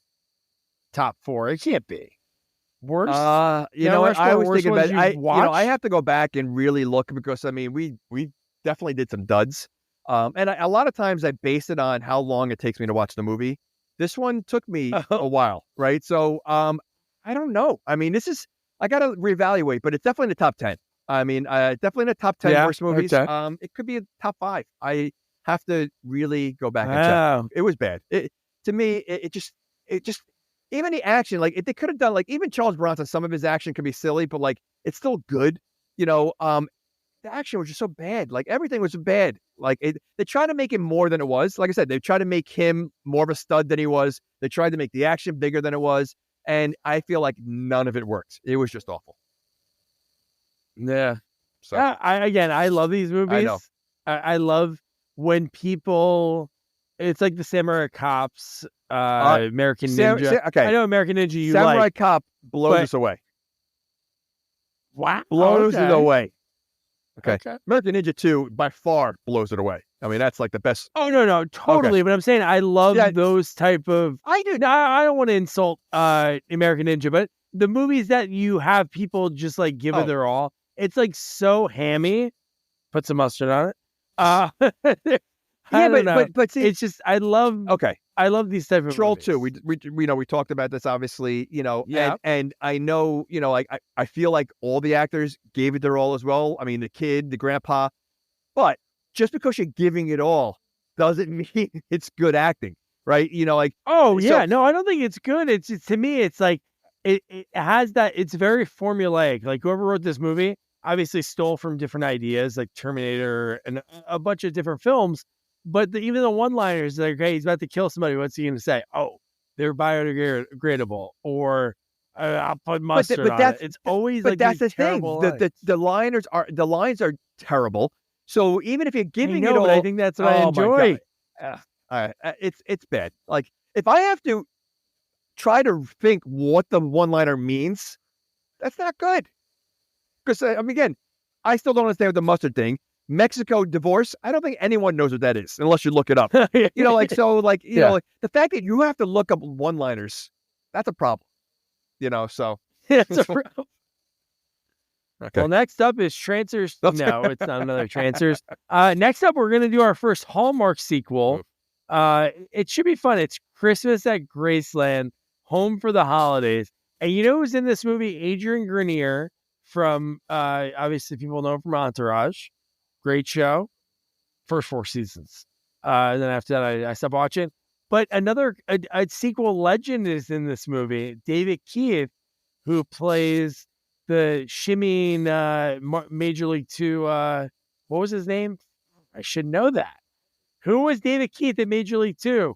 top 4. It can't be. Worst? You know what? I was thinking about it. I have to go back and really look because I mean we definitely did some duds. And a lot of times I base it on how long it takes me to watch the movie. This one took me a while, right? So I don't know. I mean, I got to reevaluate, but it's definitely in the top 10. I mean, definitely in the top 10 worst movies. Okay. It could be a top 5. I have to really go back and check. It was bad. To me, it just even the action, like if they could have done like even Charles Bronson, some of his action could be silly, but like it's still good. You know, the action was just so bad. Like everything was bad. Like they tried to make him more than it was. Like I said, they tried to make him more of a stud than he was. They tried to make the action bigger than it was. And I feel like none of it worked. It was just awful. Yeah. So I love these movies. I know. I love when people, it's like the Samurai Cops, American Ninja. Okay. I know American Ninja you Samurai like. Cop blows us away. Wow. Blows it away. Okay. Okay. American Ninja 2 by far blows it away. I mean, that's like the best. Oh, no, totally. Okay. But I'm saying I love those type of, I don't want to insult American Ninja, but the movies that you have people just like give it their all, it's like so hammy. Put some mustard on it. But see, it's just, I love these type of Troll movies. 2. We talked about this, obviously, and I know, like, I feel like all the actors gave it their all as well. I mean, the kid, the grandpa, but just because you're giving it all doesn't mean it's good acting, right? Like, no, I don't think it's good. It's to me, it's like, it has that, it's very formulaic. Like whoever wrote this movie obviously stole from different ideas like Terminator and a bunch of different films. But even the one-liners, like, hey, he's about to kill somebody. What's he going to say? Oh, they're biodegradable, or I'll put mustard on it. It's always like that's the thing. Lines. The lines are terrible. So even if you're giving it all, I think that's what I enjoy. It's bad. Like if I have to try to think what the one-liner means, that's not good. Because again, I still don't understand the mustard thing. Mexico divorce, I don't think anyone knows what that is unless you look it up. Like the fact that you have to look up one-liners, that's a problem. So it's a problem. Okay. Well, next up is Trancers. No, it's not another Trancers. Next up, we're gonna do our first Hallmark sequel. It should be fun. It's Christmas at Graceland, Home for the Holidays. And you know who's in this movie? Adrian Grenier from obviously people know him from Entourage. Great show. First 4 seasons. And then after that, I stopped watching. But another a sequel legend is in this movie. David Keith, who plays the shimmying Major League 2. What was his name? I should know that. Who was David Keith at Major League 2?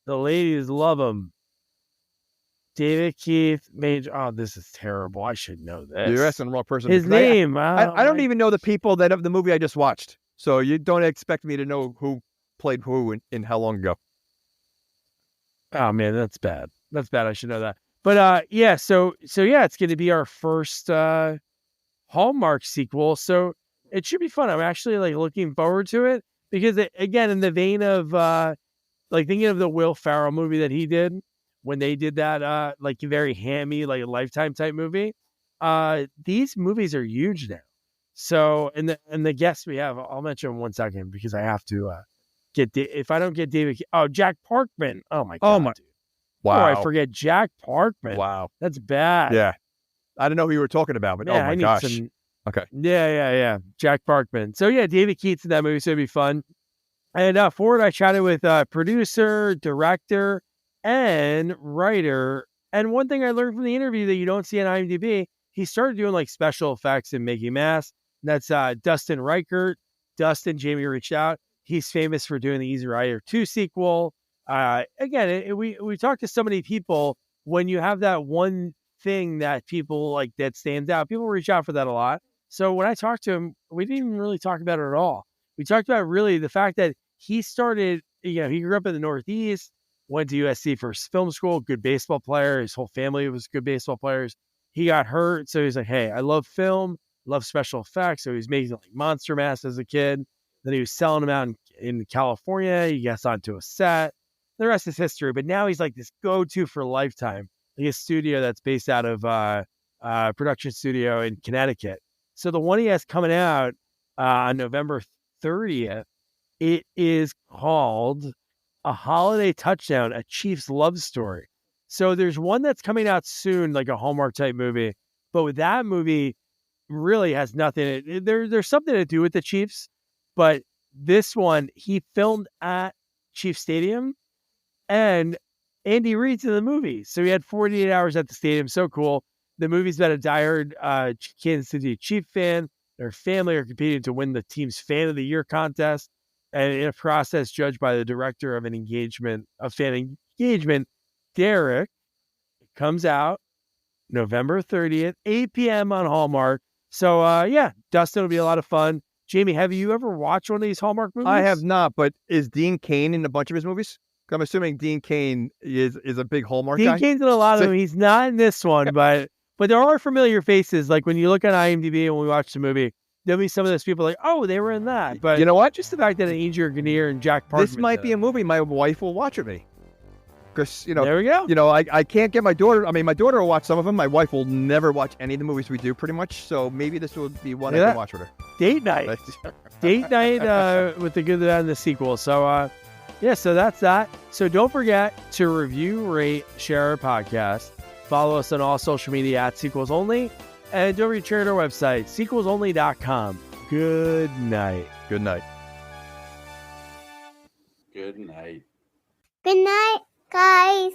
The ladies love him. David Keith, oh, this is terrible. I should know this. You're asking the wrong person. His name. I don't even know the people that of the movie I just watched. So you don't expect me to know who played who and how long ago. Oh man, that's bad. That's bad. I should know that. But yeah, so yeah, it's going to be our first Hallmark sequel. So it should be fun. I'm actually like looking forward to it because again, in the vein of like thinking of the Will Ferrell movie that he did. When they did that, like very hammy, like a Lifetime type movie, these movies are huge now. So, and the guests we have, I'll mention in 1 second because I have to if I don't get David, Jack Parkman. Oh my god, dude. Wow, I forget Jack Parkman. Wow, that's bad. Yeah, I don't know who you were talking about, but oh my gosh. Okay. Yeah, Jack Parkman. So yeah, David Keith's in that movie, so it'd be fun. And for it, I chatted with producer, director, and writer. And one thing I learned from the interview that you don't see on IMDb, he started doing like special effects and making masks. That's Dustin Rikert. Dustin, Jamie reached out. He's famous for doing the Easy Rider 2 sequel. Again, we talked to so many people. When you have that one thing that people like that stands out. People reach out for that a lot. So when I talked to him, we didn't even really talk about it at all. We talked about really the fact that he started, he grew up in the Northeast, went to USC for film school, good baseball player. His whole family was good baseball players. He got hurt. So he's like, hey, I love film, love special effects. So he was making like monster masks as a kid. Then he was selling them out in California. He gets onto a set. The rest is history. But now he's like this go-to for Lifetime, like a studio that's based out of production studio in Connecticut. So the one he has coming out on November 30th, it is called A Holiday Touchdown, A Chief's Love Story. So there's one that's coming out soon, like a Hallmark type movie. But with that movie, really has nothing. There's something to do with the Chiefs. But this one, he filmed at Chief Stadium, and Andy Reid's in the movie. So he had 48 hours at the stadium. So cool. The movie's about a diehard Kansas City Chief fan. Their family are competing to win the team's Fan of the Year contest, and in a process judged by the director of fan engagement, Derek. It comes out November 30th, 8 p.m. on Hallmark. So, Dustin will be a lot of fun. Jamie, have you ever watched one of these Hallmark movies? I have not, but is Dean Cain in a bunch of his movies? I'm assuming Dean Cain is a big Hallmark guy. Dean Cain's in a lot of them. He's not in this one, but there are familiar faces. Like when you look on IMDb and when we watch the movie, there'll be some of those people like, oh, they were in that. But you know what? Just the fact that Andrew Grenier and Jack Parkman. This might be a movie my wife will watch with me. Because, there we go. I can't get my daughter. I mean, my daughter will watch some of them. My wife will never watch any of the movies we do, pretty much. So maybe this will be one I can watch with her. Date night. Date night with the good, the bad, and the sequel. So, so that's that. So don't forget to review, rate, share our podcast. Follow us on all social media at Sequels Only. And don't forget to check out our website, sequelsonly.com. Good night. Good night. Good night. Good night, guys.